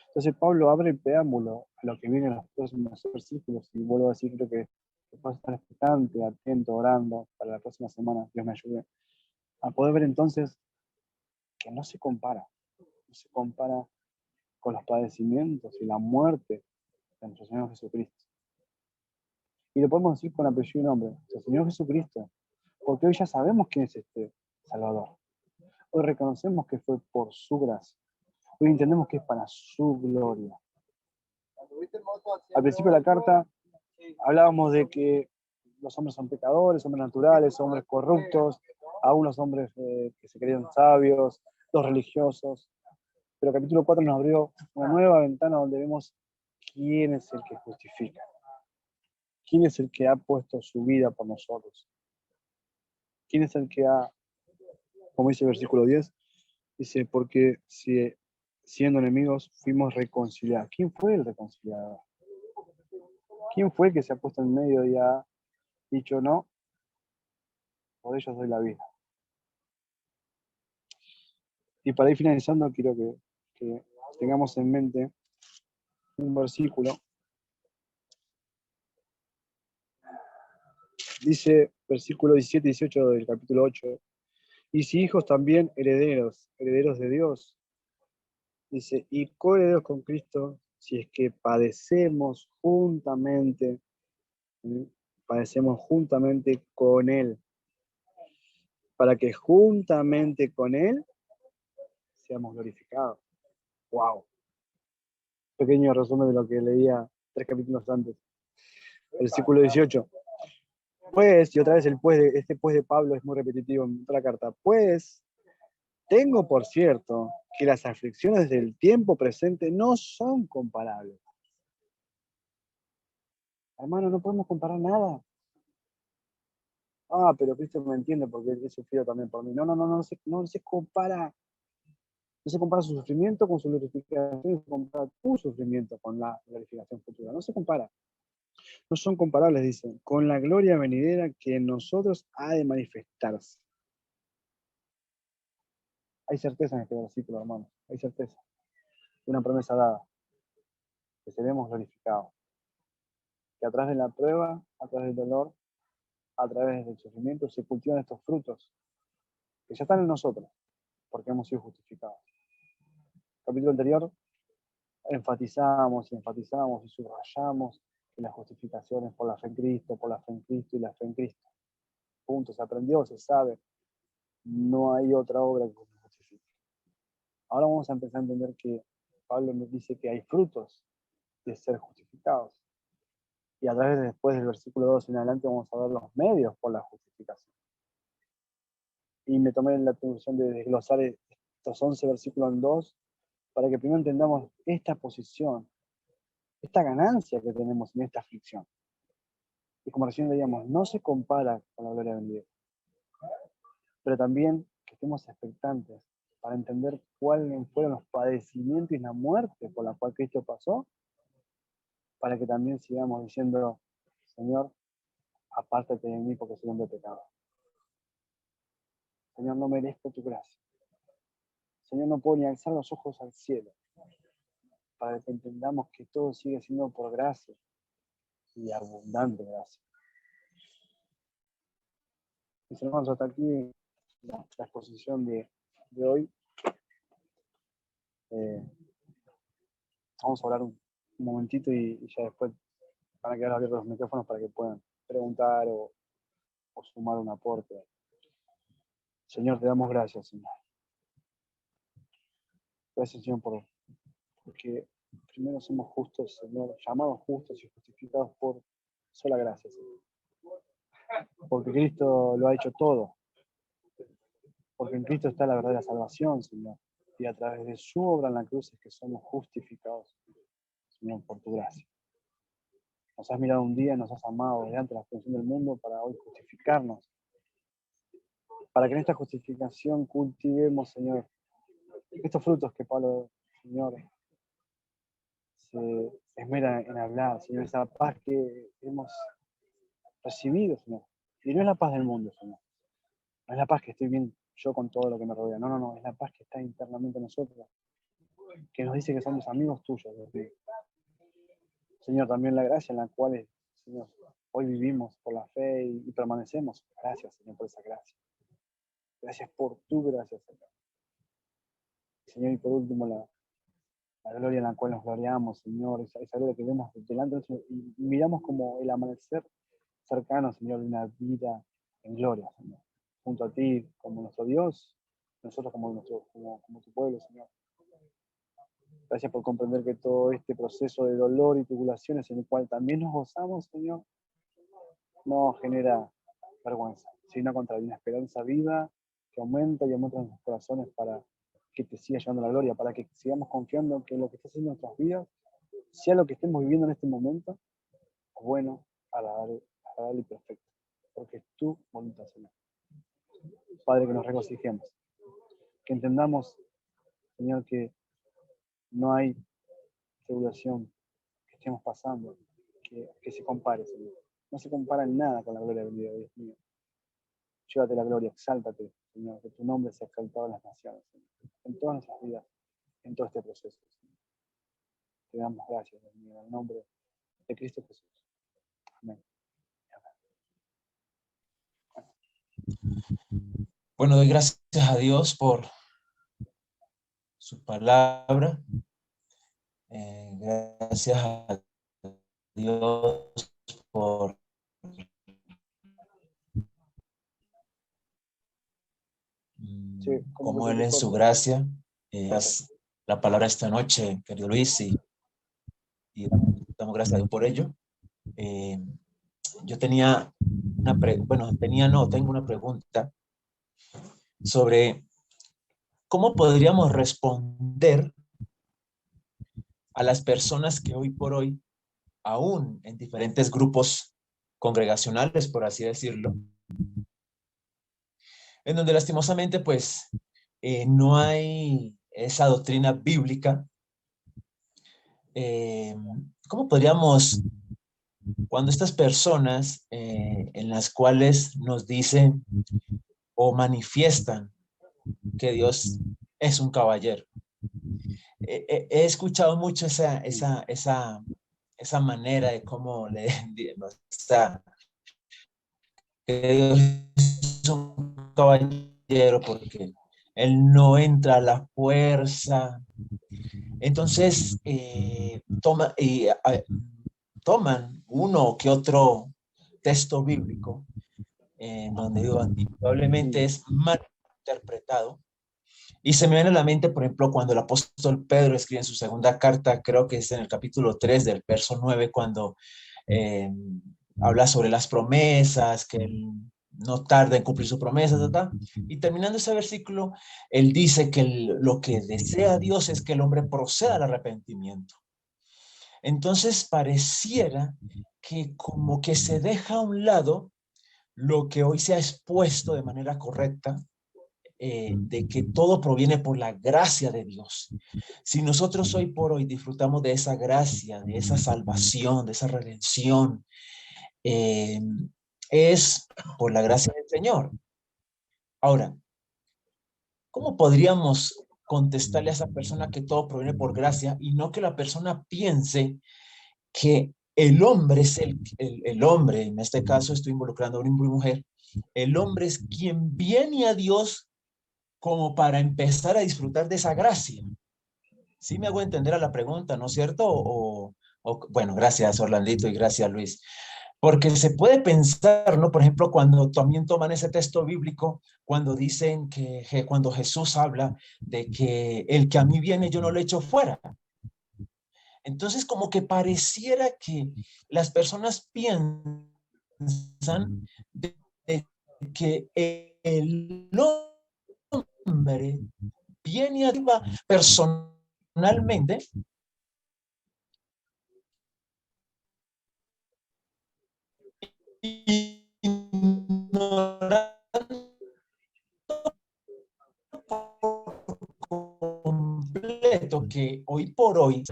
Entonces Pablo abre el preámbulo a lo que viene en los próximos versículos, y vuelvo a decir, creo que puedo estar expectante, atento, orando para la próxima semana, Dios me ayude, a poder ver entonces que no se compara con los padecimientos y la muerte de nuestro Señor Jesucristo. Y lo podemos decir con apellido y nombre, nuestro Señor Jesucristo, porque hoy ya sabemos quién es este Salvador. Hoy reconocemos que fue por su gracia. Hoy entendemos que es para su gloria. Al principio de la carta hablábamos de que los hombres son pecadores, hombres naturales, hombres corruptos, aún los hombres que se creían sabios, los religiosos. Pero el capítulo 4 nos abrió una nueva ventana donde vemos quién es el que justifica, quién es el que ha puesto su vida por nosotros, quién es el que ha, como dice el versículo 10, dice, porque si siendo enemigos fuimos reconciliados. ¿Quién fue el reconciliador? ¿Quién fue el que se ha puesto en medio y ha dicho, no, por ellos doy la vida? Y para ir finalizando, quiero que tengamos en mente un versículo. Dice, versículo 17 y 18 del capítulo 8, y si hijos también herederos, herederos de Dios. Dice, y coherederos con Cristo, si es que padecemos juntamente, ¿sí? Padecemos juntamente con Él, para que juntamente con Él seamos glorificados. ¡Wow! Pequeño resumen de lo que leía 3 capítulos antes. Versículo 18. Pues, y otra vez este pues de Pablo es muy repetitivo en toda la carta. Pues, tengo por cierto que las aflicciones del tiempo presente no son comparables. Hermano, no podemos comparar nada. Ah, pero Cristo me entiende porque Él sufrió también por mí. No se compara. No se compara su sufrimiento con su glorificación, no se compara tu sufrimiento con la glorificación futura. No se compara. No son comparables, dicen, con la gloria venidera que en nosotros ha de manifestarse. Hay certeza en este versículo, hermanos. Hay certeza. Una promesa dada. Que seremos glorificados. Que a través de la prueba, a través del dolor, a través del sufrimiento, se cultivan estos frutos. Que ya están en nosotros. Porque hemos sido justificados. Capítulo anterior, enfatizamos y subrayamos que la justificación es por la fe en Cristo, por la fe en Cristo y la fe en Cristo. Punto. Se aprendió, se sabe. No hay otra obra que nos justifique. Ahora vamos a empezar a entender que Pablo nos dice que hay frutos de ser justificados. Y a través de después del versículo 2 en adelante vamos a ver los medios por la justificación. Y me tomé la atribución de desglosar estos 11 versículos en 2 para que primero entendamos esta posición, esta ganancia que tenemos en esta aflicción. Y como recién veíamos, no se compara con la gloria venidera. Pero también que estemos expectantes para entender cuáles fueron los padecimientos y la muerte por la cual Cristo pasó, para que también sigamos diciendo, Señor, apártate de mí porque soy hombre de pecado. Señor, no merezco tu gracia. Señor, no puedo ni alzar los ojos al cielo, para que entendamos que todo sigue siendo por gracia y abundante gracia. Mis hermanos, hasta aquí la exposición de hoy. Vamos a hablar un momentito y ya después van a quedar abiertos los micrófonos para que puedan preguntar o sumar un aporte. Señor, te damos gracias, Señor. Gracias, Señor, porque primero somos justos, Señor, llamados justos y justificados por sola gracia, Señor. Porque Cristo lo ha hecho todo. Porque en Cristo está la verdadera salvación, Señor. Y a través de su obra en la cruz es que somos justificados, Señor, por tu gracia. Nos has mirado un día, nos has amado delante de la fundación del mundo para hoy justificarnos. Para que en esta justificación cultivemos, Señor, estos frutos que Pablo, Señor, se esmera en hablar, Señor, esa paz que hemos recibido, Señor. Y no es la paz del mundo, Señor. No es la paz que estoy bien yo con todo lo que me rodea. No. Es la paz que está internamente en nosotros. Que nos dice que somos amigos tuyos. Señor, también la gracia en la cual, Señor, hoy vivimos por la fe y permanecemos. Gracias, Señor, por esa gracia. Gracias por tu gracia, Señor. Señor, y por último, la gloria en la cual nos gloriamos, Señor, esa gloria que vemos delante de nosotros y miramos como el amanecer cercano, Señor, de una vida en gloria, Señor. Junto a ti, como nuestro Dios, nosotros como tu pueblo, Señor. Gracias por comprender que todo este proceso de dolor y tribulaciones en el cual también nos gozamos, Señor, no genera vergüenza, sino contrario, una esperanza viva que aumenta y aumenta en nuestros corazones para que te siga llevando la gloria, para que sigamos confiando que lo que está haciendo en nuestras vidas, sea lo que estemos viviendo en este momento, es bueno, agradable y perfecto, porque es tu voluntad, Señor. Padre, que nos regocijemos, que entendamos, Señor, que no hay tribulación que estemos pasando que se compare, Señor. No se compara en nada con la gloria de Dios mío. Llévate la gloria, exáltate, Señor, que tu nombre sea exaltado en las naciones, Señor, en todas nuestras vidas, en todo este proceso, Señor. Te damos gracias, Dios mío, en el nombre de Cristo Jesús. Amén. Bueno, doy gracias a Dios por su palabra. Gracias a Dios por Sí, como se Él te en su corta. gracia es la palabra esta noche, querido Luis, y damos gracias a Dios por ello. Yo tenía tengo una pregunta sobre cómo podríamos responder a las personas que hoy por hoy aún en diferentes grupos congregacionales, por así decirlo, en donde lastimosamente pues no hay esa doctrina bíblica. ¿Cómo podríamos, cuando estas personas en las cuales nos dicen o manifiestan que Dios es un caballero? He escuchado mucho esa manera de cómo le está, que Dios es un caballero porque Él no entra a la fuerza. Entonces, toman uno que otro texto bíblico donde indudablemente es mal interpretado. Y se me viene a la mente, por ejemplo, cuando el apóstol Pedro escribe en su segunda carta, creo que es en el capítulo 3 del verso 9, cuando eh, habla sobre las promesas, que él no tarda en cumplir su promesa, y terminando ese versículo, él dice que lo que desea Dios es que el hombre proceda al arrepentimiento. Entonces pareciera que como que se deja a un lado lo que hoy se ha expuesto de manera correcta, de que todo proviene por la gracia de Dios. Si nosotros hoy por hoy disfrutamos de esa gracia, de esa salvación, de esa redención, es por la gracia del Señor. Ahora, ¿cómo podríamos contestarle a esa persona que todo proviene por gracia y no que la persona piense que el hombre es el hombre, en este caso estoy involucrando a un hombre y mujer, el hombre es quien viene a Dios como para empezar a disfrutar de esa gracia? ¿Sí me hago entender a la pregunta, no es cierto? Bueno, gracias Orlandito y gracias Luis. Porque se puede pensar, ¿no? Por ejemplo, cuando también toman ese texto bíblico, cuando dicen que cuando Jesús habla de que el que a mí viene yo no le echo fuera. Entonces, como que pareciera que las personas piensan de que el hombre viene arriba personalmente ignorando completo que hoy por hoy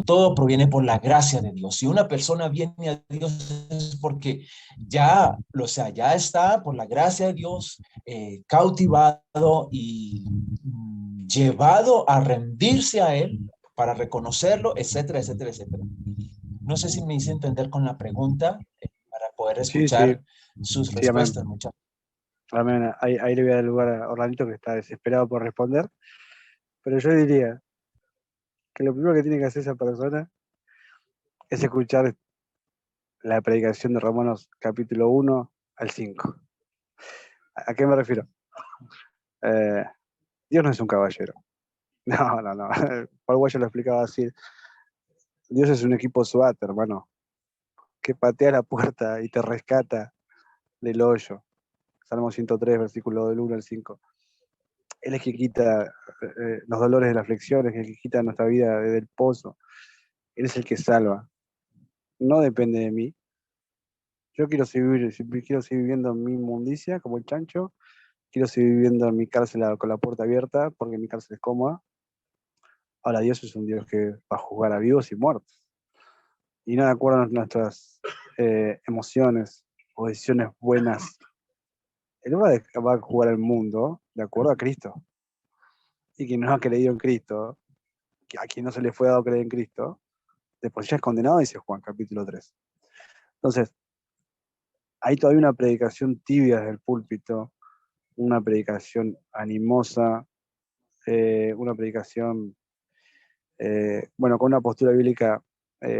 todo proviene por la gracia de Dios. Si una persona viene a Dios es porque ya, o sea, ya está por la gracia de Dios cautivado y llevado a rendirse a Él para reconocerlo, etcétera, etcétera, etcétera. No sé si me hice entender con la pregunta para poder Sí, sí, escuchar sus sí, amén. respuestas, muchachos. Amén. Ahí le voy a dar lugar a Orlandito, que está desesperado por responder. Pero yo diría que lo primero que tiene que hacer esa persona es escuchar la predicación de Romanos capítulo 1 al 5. ¿A qué me refiero? Eh, Dios no es un caballero. No, no, no. Paul Washer lo explicaba así. Dios es un equipo SWAT, hermano, que patea la puerta y te rescata del hoyo. Salmo 103, versículo del 1 al 5. Él es quien quita los dolores de la aflicción, es el que quita nuestra vida del pozo. Él es el que salva. No depende de mí. Yo quiero seguir viviendo en mi inmundicia como el chancho. Quiero seguir viviendo en mi cárcel con la puerta abierta porque mi cárcel es cómoda. Ahora Dios es un Dios que va a juzgar a vivos y muertos. Y no de acuerdo a nuestras emociones o decisiones buenas. Él va a jugar al mundo de acuerdo a Cristo. Y quien no ha creído en Cristo, a quien no se le fue dado creer en Cristo, después ya es condenado, dice Juan capítulo 3. Entonces, hay todavía una predicación tibia desde el púlpito, una predicación animosa, una predicación, bueno, con una postura bíblica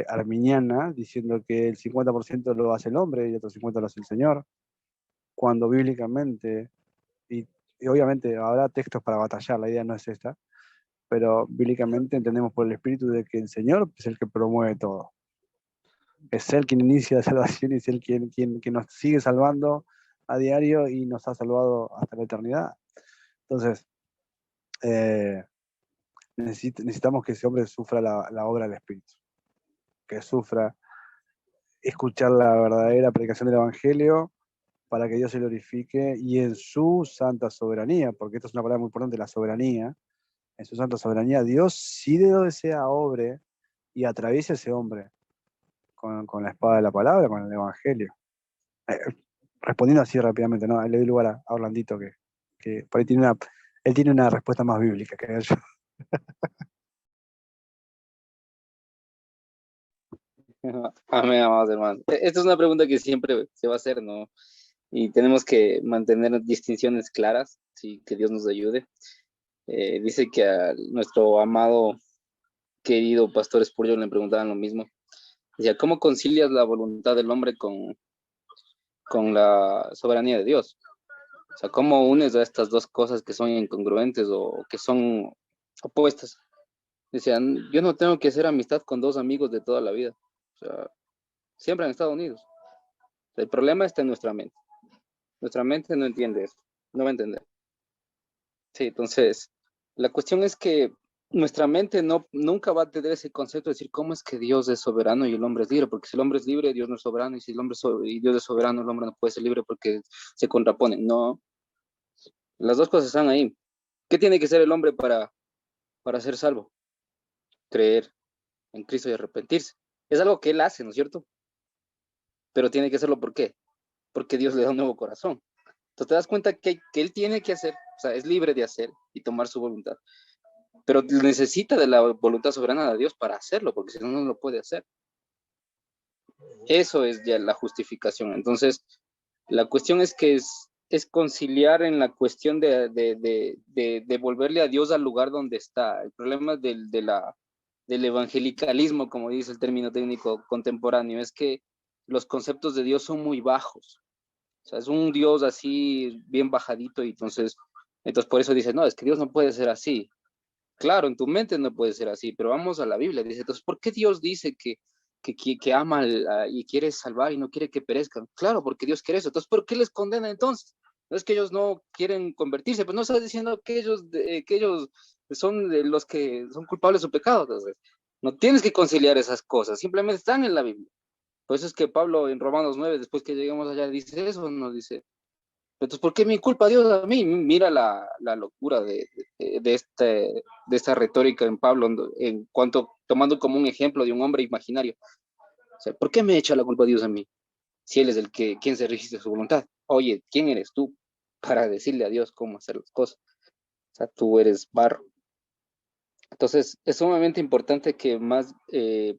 arminiana, diciendo que el 50% lo hace el hombre y el otro 50% lo hace el Señor, cuando bíblicamente, y obviamente habrá textos para batallar, la idea no es esta, pero bíblicamente entendemos por el Espíritu de que el Señor es el que promueve todo. Es Él quien inicia la salvación y es Él quien nos sigue salvando a diario y nos ha salvado hasta la eternidad. Entonces, necesitamos que ese hombre sufra la obra del Espíritu. que sufra, escuchar la verdadera predicación del Evangelio para que Dios se glorifique y en su santa soberanía, porque esto es una palabra muy importante, la soberanía, en su santa soberanía, Dios si de donde sea obre y atraviese a ese hombre con la espada de la palabra, con el Evangelio. Respondiendo así rápidamente, ¿no? Le doy lugar a Orlandito que por ahí él tiene una respuesta más bíblica que yo. Amén, amados hermanos. Esta es una pregunta que siempre se va a hacer, ¿no? Y tenemos que mantener distinciones claras, sí, que Dios nos ayude. Dice que a nuestro amado, querido pastor Spurgeon le preguntaban lo mismo. Decía, ¿cómo concilias la voluntad del hombre con la soberanía de Dios? O sea, ¿cómo unes a estas dos cosas que son incongruentes o que son opuestas? Decían, yo no tengo que hacer amistad con dos amigos de toda la vida. O sea, siempre han estado unidos. El problema está en nuestra mente. Nuestra mente no entiende eso, no va a entender. Sí, entonces, la cuestión es que nuestra mente nunca va a tener ese concepto de decir cómo es que Dios es soberano y el hombre es libre, porque si el hombre es libre, Dios no es soberano, y si el hombre y Dios es soberano, el hombre no puede ser libre porque se contraponen. No, las dos cosas están ahí. ¿Qué tiene que ser el hombre para ser salvo? Creer en Cristo y arrepentirse. Es algo que él hace, ¿no es cierto? Pero tiene que hacerlo, ¿por qué? Porque Dios le da un nuevo corazón. Entonces te das cuenta que él tiene que hacer, o sea, es libre de hacer y tomar su voluntad, pero necesita de la voluntad soberana de Dios para hacerlo, porque si no, no lo puede hacer. Eso es ya la justificación. Entonces, la cuestión es que es conciliar en la cuestión de volverle a Dios al lugar donde está. El problema del evangelicalismo, como dice el término técnico contemporáneo, es que los conceptos de Dios son muy bajos. O sea, es un Dios así bien bajadito y entonces por eso dice, no, es que Dios no puede ser así. Claro, en tu mente no puede ser así, pero vamos a la Biblia. Dice, entonces, ¿por qué Dios dice que ama y quiere salvar y no quiere que perezcan? Claro, porque Dios quiere eso. Entonces, ¿por qué les condena entonces? No es que ellos no quieren convertirse, pues no está diciendo que ellos son de los que son culpables de su pecado. Entonces, no tienes que conciliar esas cosas, simplemente están en la Biblia. Por eso es que Pablo en Romanos 9, después que lleguemos allá, dice eso, nos dice, entonces, ¿por qué me culpa Dios a mí? Mira la locura de esta retórica en Pablo, en cuanto tomando como un ejemplo de un hombre imaginario. O sea, ¿por qué me echa la culpa Dios a mí? Si Él es quien se resiste a su voluntad. Oye, ¿quién eres tú para decirle a Dios cómo hacer las cosas? O sea, tú eres barro. Entonces, es sumamente importante que más,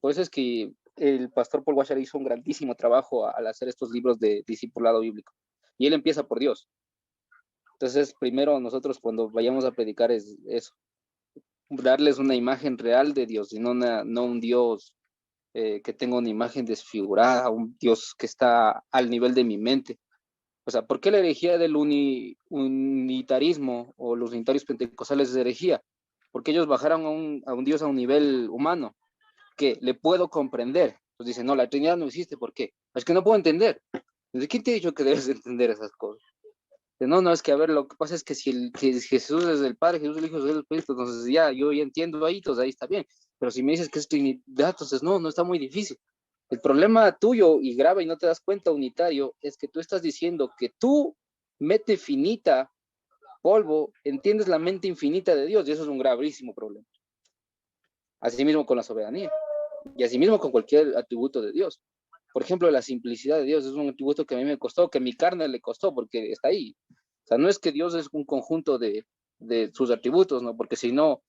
por eso es que el pastor Paul Washer hizo un grandísimo trabajo al hacer estos libros de discipulado bíblico. Y él empieza por Dios. Entonces, primero nosotros cuando vayamos a predicar es eso, darles una imagen real de Dios y no un Dios que tenga una imagen desfigurada, un Dios que está al nivel de mi mente. O sea, ¿por qué la herejía del unitarismo o los unitarios pentecostales es herejía? Porque ellos bajaron a un Dios a un nivel humano que le puedo comprender. Entonces dicen, no, la Trinidad no existe, ¿por qué? Es que no puedo entender. ¿De quién te ha dicho que debes entender esas cosas? No, es que a ver, lo que pasa es que que Jesús es el Padre, Jesús es el Hijo, Jesús es el Espíritu, entonces yo ya entiendo ahí, entonces ahí está bien. Pero si me dices que es Trinidad, entonces no está muy difícil. El problema tuyo, y grave y no te das cuenta, unitario, es que tú estás diciendo que tú, mente finita, polvo, entiendes la mente infinita de Dios, y eso es un gravísimo problema. Asimismo con la soberanía, y asimismo con cualquier atributo de Dios. Por ejemplo, la simplicidad de Dios es un atributo que a mí me costó, que a mi carne le costó, porque está ahí. O sea, no es que Dios es un conjunto de sus atributos, ¿no? Porque si no,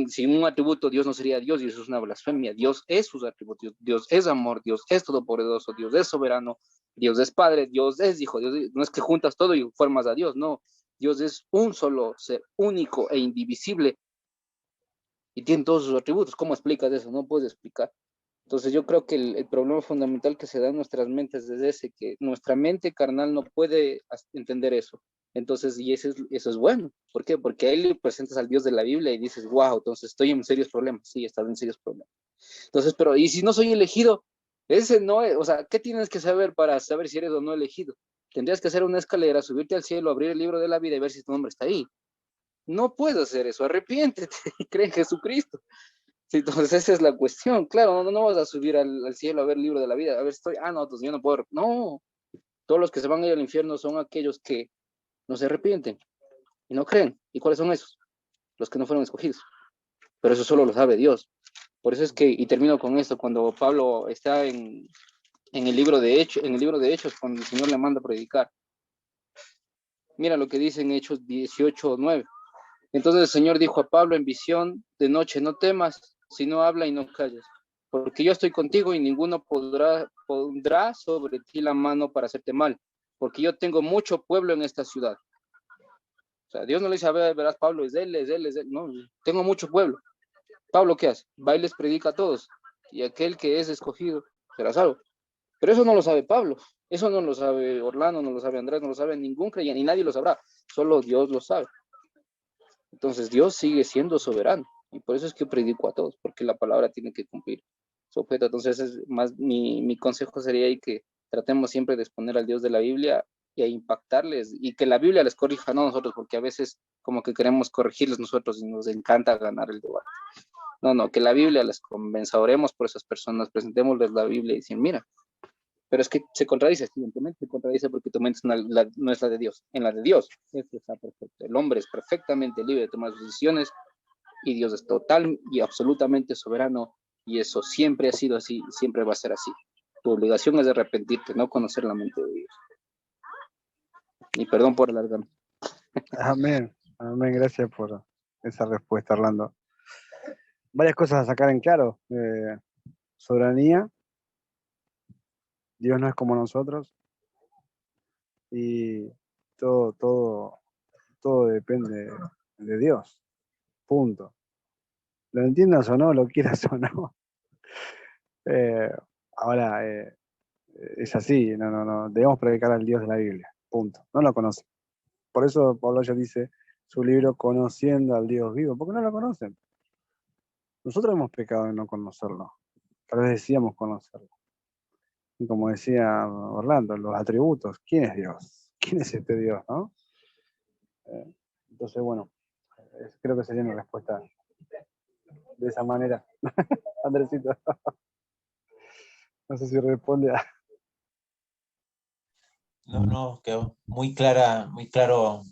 sin un atributo Dios no sería Dios y eso es una blasfemia. Dios es sus atributos, Dios es amor, Dios es todopoderoso, Dios es soberano, Dios es Padre, Dios es Hijo, no es que juntas todo y formas a Dios, no. Dios es un solo ser, único e indivisible y tiene todos sus atributos. ¿Cómo explicas eso? No puedes explicar. Entonces yo creo que el problema fundamental que se da en nuestras mentes es ese, que nuestra mente carnal no puede entender eso. Entonces, y eso es bueno. ¿Por qué? Porque ahí le presentas al Dios de la Biblia y dices, wow, entonces estoy en serios problemas. Sí, estás en serios problemas. Entonces, pero, ¿y si no soy elegido? Ese no es, o sea, ¿qué tienes que saber para saber si eres o no elegido? Tendrías que hacer una escalera, subirte al cielo, abrir el libro de la vida y ver si tu nombre está ahí. No puedes hacer eso, arrepiéntete y cree en Jesucristo. Sí, entonces esa es la cuestión. Claro, no vas a subir al cielo a ver el libro de la vida. A ver, no, entonces yo no puedo. No, todos los que se van a ir al infierno son aquellos que no se arrepienten y no creen. ¿Y cuáles son esos? Los que no fueron escogidos. Pero eso solo lo sabe Dios. Por eso es que, y termino con esto, cuando Pablo está en el libro de Hechos, cuando el Señor le manda a predicar. Mira lo que dice en Hechos 18:9. Entonces el Señor dijo a Pablo en visión de noche: no temas, sino habla y no calles, porque yo estoy contigo y ninguno pondrá sobre ti la mano para hacerte mal, porque yo tengo mucho pueblo en esta ciudad. O sea, Dios no le dice, a ver, verás, Pablo, es él. No, tengo mucho pueblo. Pablo, ¿qué hace? Va y les predica a todos, y aquel que es escogido será salvo. Pero eso no lo sabe Pablo, eso no lo sabe Orlando, no lo sabe Andrés, no lo sabe ningún creyente, y nadie lo sabrá, solo Dios lo sabe. Entonces Dios sigue siendo soberano, y por eso es que predico a todos, porque la palabra tiene que cumplir su objeto. Entonces es más, mi consejo sería ahí que tratemos siempre de exponer al Dios de la Biblia y a impactarles, y que la Biblia les corrija, no nosotros, porque a veces como que queremos corregirles nosotros y nos encanta ganar el debate. No, que la Biblia les convenza, oremos por esas personas, presentémosles la Biblia y dicen, mira, pero es que se contradice, evidentemente se contradice, porque tu mente no es la de Dios. En la de Dios, esto está perfecto. El hombre es perfectamente libre de tomar sus decisiones y Dios es total y absolutamente soberano, y eso siempre ha sido así y siempre va a ser así. Tu obligación es de arrepentirte, no conocer la mente de Dios. Y perdón por alargarme. Amén. Amén. Gracias por esa respuesta, Orlando. Varias cosas a sacar en claro. Soberanía. Dios no es como nosotros. Y todo depende de Dios. Punto. Lo entiendas o no, lo quieras o no. Eh, ahora, es así. No. Debemos predicar al Dios de la Biblia. Punto. No lo conocen. Por eso Pablo ya dice su libro Conociendo al Dios vivo. Porque no lo conocen. Nosotros hemos pecado en no conocerlo. Tal vez decíamos conocerlo. Y como decía Orlando, los atributos. ¿Quién es Dios? ¿Quién es este Dios, no? Entonces, bueno, creo que sería mi respuesta de esa manera. Andresito, no sé si responde a... No, quedó muy clara, muy claro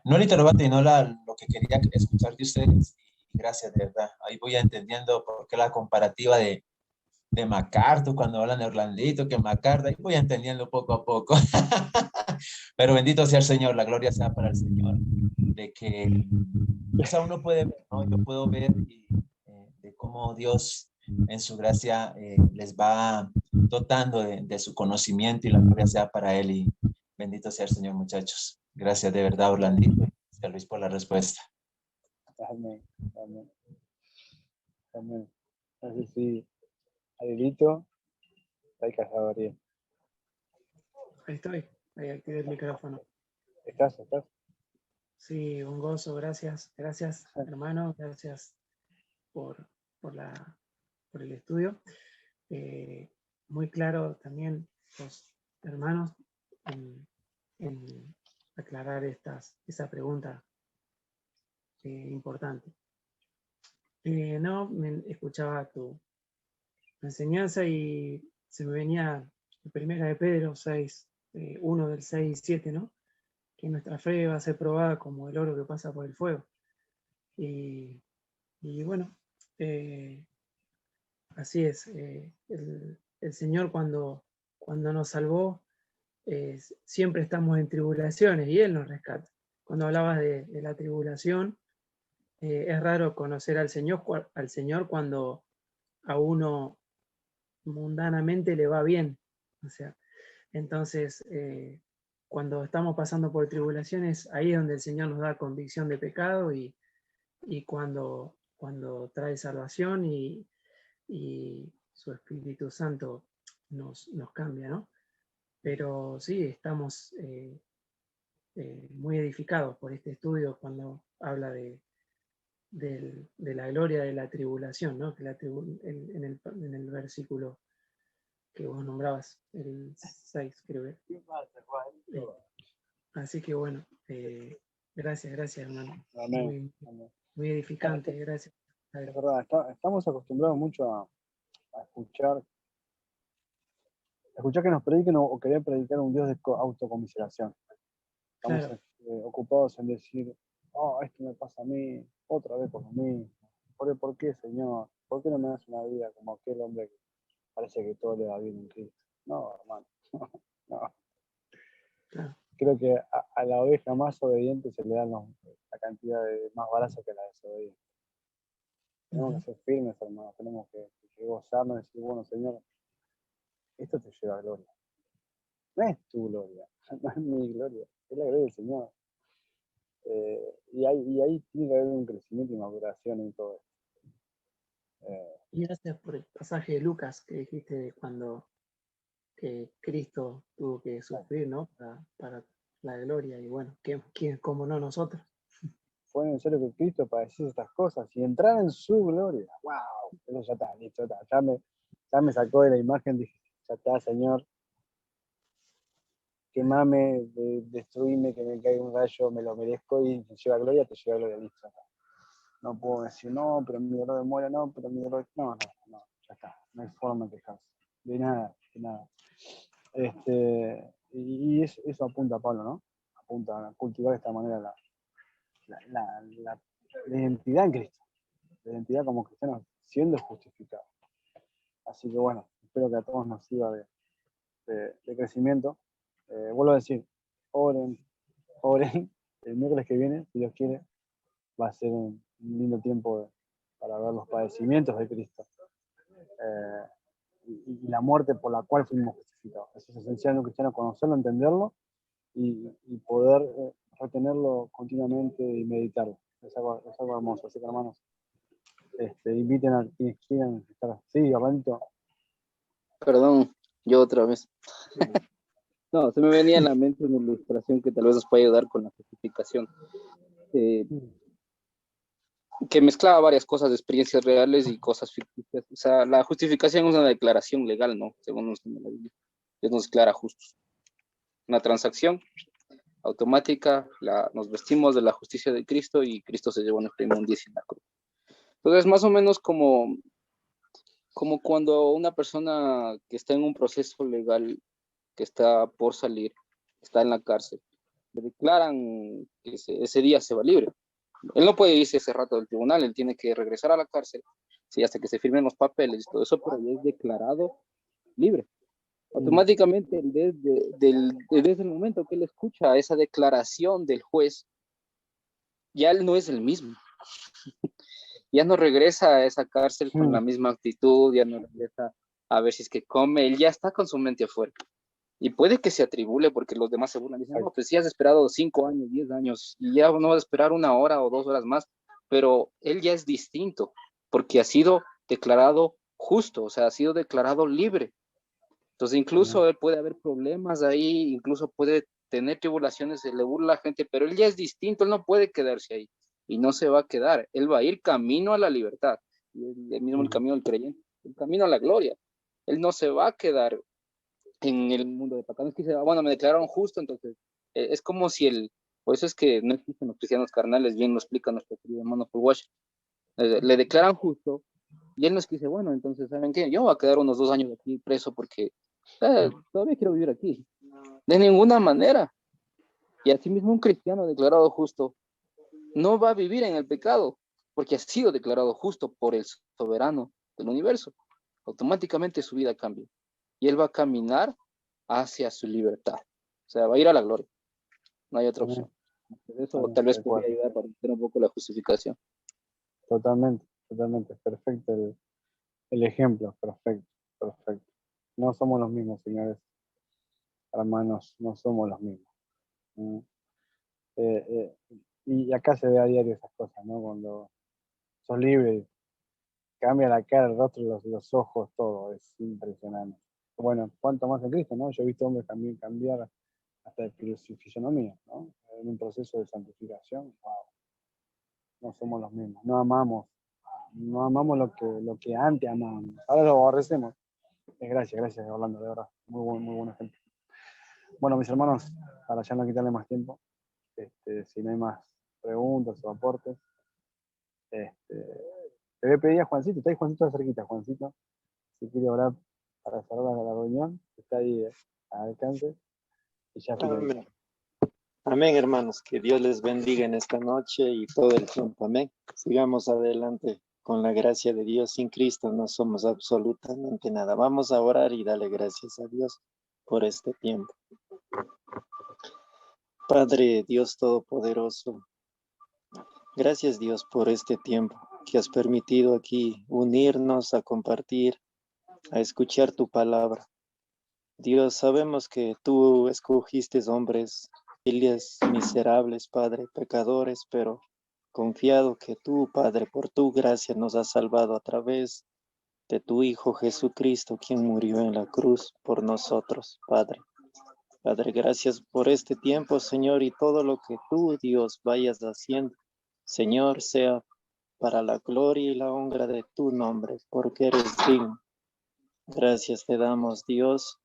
no el interrogante, sino lo que quería escuchar de ustedes. Y gracias, de verdad. Ahí voy entendiendo por qué la comparativa de MacArthur, cuando hablan de Orlandito, que MacArthur, ahí voy entendiendo poco a poco. Pero bendito sea el Señor, la gloria sea para el Señor, de que, o sea, uno puede ver, ¿no? Yo puedo ver de cómo Dios en su gracia les va dotando de su conocimiento, y la gloria sea para Él, y bendito sea el Señor, muchachos. Gracias de verdad, Orlandito, y Luis, por la respuesta. Amén, amén, amén. No sé si Arielito está ahí casado, Ariel. Ahí estoy, ahí activé el micrófono. ¿Estás? Sí, un gozo, gracias, hermano, gracias por, por, la, por el estudio. Muy claro también los hermanos en aclarar esa pregunta importante. Escuchaba tu enseñanza y se me venía la primera de Pedro 6, 1 del 6 y 7, ¿no? Que nuestra fe va a ser probada como el oro que pasa por el fuego. Y bueno, así es. El Señor cuando nos salvó, siempre estamos en tribulaciones y Él nos rescata. Cuando hablabas de la tribulación, es raro conocer al Señor cuando a uno mundanamente le va bien. O sea, entonces, cuando estamos pasando por tribulaciones, ahí es donde el Señor nos da convicción de pecado, y cuando trae salvación y su Espíritu Santo nos cambia, ¿no? Pero sí, estamos muy edificados por este estudio cuando habla de la gloria de la tribulación, ¿no? Que en el versículo que vos nombrabas, el 6, creo que. Así que bueno, gracias, hermano. Amén. Muy edificante, gracias. Es verdad, estamos acostumbrados mucho a escuchar que nos prediquen o querer predicar un Dios de autocomiseración. Estamos Claro, ocupados en decir, oh, esto me pasa a mí, otra vez por lo mismo. ¿Por qué, Señor? ¿Por qué no me das una vida como aquel hombre que parece que todo le va bien en Cristo? No, hermano, no. claro. Creo que a la oveja más obediente se le dan la cantidad de más balazos que a la desobediente. Tenemos Ujú. que ser firmes, hermano. Tenemos que gozarnos y decir, bueno, Señor, esto te lleva a gloria. No es tu gloria, no es mi gloria, es la gloria del Señor. Y ahí tiene que haber un crecimiento y maduración en todo esto. Y gracias por el pasaje de Lucas que dijiste de cuando que Cristo tuvo que sufrir, ¿no? Para la gloria. Y bueno, ¿quién como no nosotros? Fue necesario que Cristo padeciese estas cosas y entrar en su gloria. ¡Wow! Eso ya está, listo, ya está. Ya me sacó de la imagen, dije, ya está, Señor, quemame, destruime, que me caiga un rayo, me lo merezco y te lleva gloria, listo. No puedo decir, no, pero mi dolor de muera, no, pero mi dolor... No, ya está, no hay forma de quejarse. De nada, de nada. Y eso apunta a Pablo, ¿no? Apunta a cultivar de esta manera la identidad en Cristo, la identidad como cristianos siendo justificados. Así que bueno, espero que a todos nos sirva de crecimiento. Vuelvo a decir, oren, el miércoles que viene, si Dios quiere, va a ser un lindo tiempo para ver los padecimientos de Cristo y la muerte por la cual fuimos justificados. Eso es esencial en un cristiano, conocerlo, entenderlo y poder retenerlo continuamente y meditarlo. Es algo hermoso. Así que, hermanos, inviten a quienes quieran estar. Sí, Orlandito. Perdón, yo otra vez. No, se me venía a la mente una ilustración que tal vez nos puede ayudar con la justificación. Que mezclaba varias cosas de experiencias reales y cosas ficticias. O sea, la justificación es una declaración legal, ¿no? Según nos dice la Biblia. Dios nos declara justos. Una transacción automática, nos vestimos de la justicia de Cristo y Cristo se llevó nuestra inmundicia en la cruz. Entonces, más o menos como cuando una persona que está en un proceso legal, que está por salir, está en la cárcel, le declaran que ese día se va libre. Él no puede irse ese rato del tribunal, él tiene que regresar a la cárcel, sí, hasta que se firmen los papeles y todo eso, pero ya es declarado libre. Automáticamente, desde el momento que él escucha esa declaración del juez, ya él no es el mismo. Ya no regresa a esa cárcel con la misma actitud, ya no regresa a ver si es que come, él ya está con su mente afuera. Y puede que se atribule porque los demás se burlan. Dicen, no, pues si has esperado 5 años, 10 años, y ya no vas a esperar 1 hora o 2 horas más, pero él ya es distinto porque ha sido declarado justo, o sea, ha sido declarado libre. Entonces, incluso él puede haber problemas ahí, incluso puede tener tribulaciones, se le burla a la gente, pero él ya es distinto, él no puede quedarse ahí y no se va a quedar, él va a ir camino a la libertad, y el mismo el camino del creyente, el camino a la gloria. Él no se va a quedar en el mundo de pecado. Es que dice, bueno, me declararon justo, entonces es como si por eso es que no existen los cristianos carnales, bien lo explica nuestro querido hermano Paul Wash, le declaran justo y él nos dice, bueno, entonces, ¿saben qué? Yo voy a quedar unos 2 años aquí preso porque todavía quiero vivir aquí. De ninguna manera. Y asimismo un cristiano declarado justo no va a vivir en el pecado porque ha sido declarado justo por el soberano del universo. Automáticamente su vida cambia y él va a caminar hacia su libertad. O sea, va a ir a la gloria. No hay otra opción. Eso tal vez podría ayudar para entender un poco la justificación. Totalmente. Perfecto el ejemplo. Perfecto. No somos los mismos, señores. Hermanos, no somos los mismos. Y acá se ve a diario esas cosas, ¿no? Cuando sos libre, cambia la cara, el rostro, los ojos, todo. Es impresionante. Bueno, cuánto más en Cristo, ¿no? Yo he visto hombres también cambiar hasta de fisionomía, ¿no? En un proceso de santificación, wow. No somos los mismos. No amamos lo que antes amábamos. Ahora lo aborrecemos. Gracias, Orlando, de verdad. Muy buen ejemplo. Bueno, mis hermanos, para ya no quitarle más tiempo, si no hay más preguntas o aportes, Le voy a pedir a Juancito, está ahí Juancito cerquita, Juancito, si quiere orar para cerrar la reunión, está ahí al alcance. Y ya Amén. Amén, hermanos. Que Dios les bendiga en esta noche y todo el tiempo. Amén. Sigamos adelante con la gracia de Dios. Sin Cristo no somos absolutamente nada. Vamos a orar y darle gracias a Dios por este tiempo. Padre, Dios Todopoderoso, gracias Dios por este tiempo que has permitido aquí unirnos a compartir, a escuchar tu palabra. Dios, sabemos que tú escogiste hombres miserables, Padre, pecadores, pero confiado que tú, Padre, por tu gracia nos has salvado a través de tu Hijo Jesucristo, quien murió en la cruz por nosotros, Padre. Padre, gracias por este tiempo, Señor, y todo lo que tú, Dios, vayas haciendo, Señor, sea para la gloria y la honra de tu nombre, porque eres digno. Gracias te damos, Dios,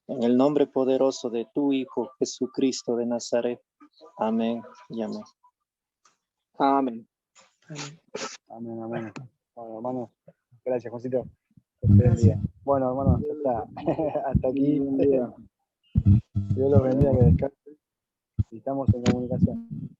en el nombre poderoso de tu Hijo Jesucristo de Nazaret. Amén y amén. Amén. Amén. Amén, amén. Bueno, hermanos, gracias, Juancito. Que te bendiga. Bueno, hermanos, ya está. Hasta aquí. Dios los bendiga, que descansen. Y estamos en comunicación.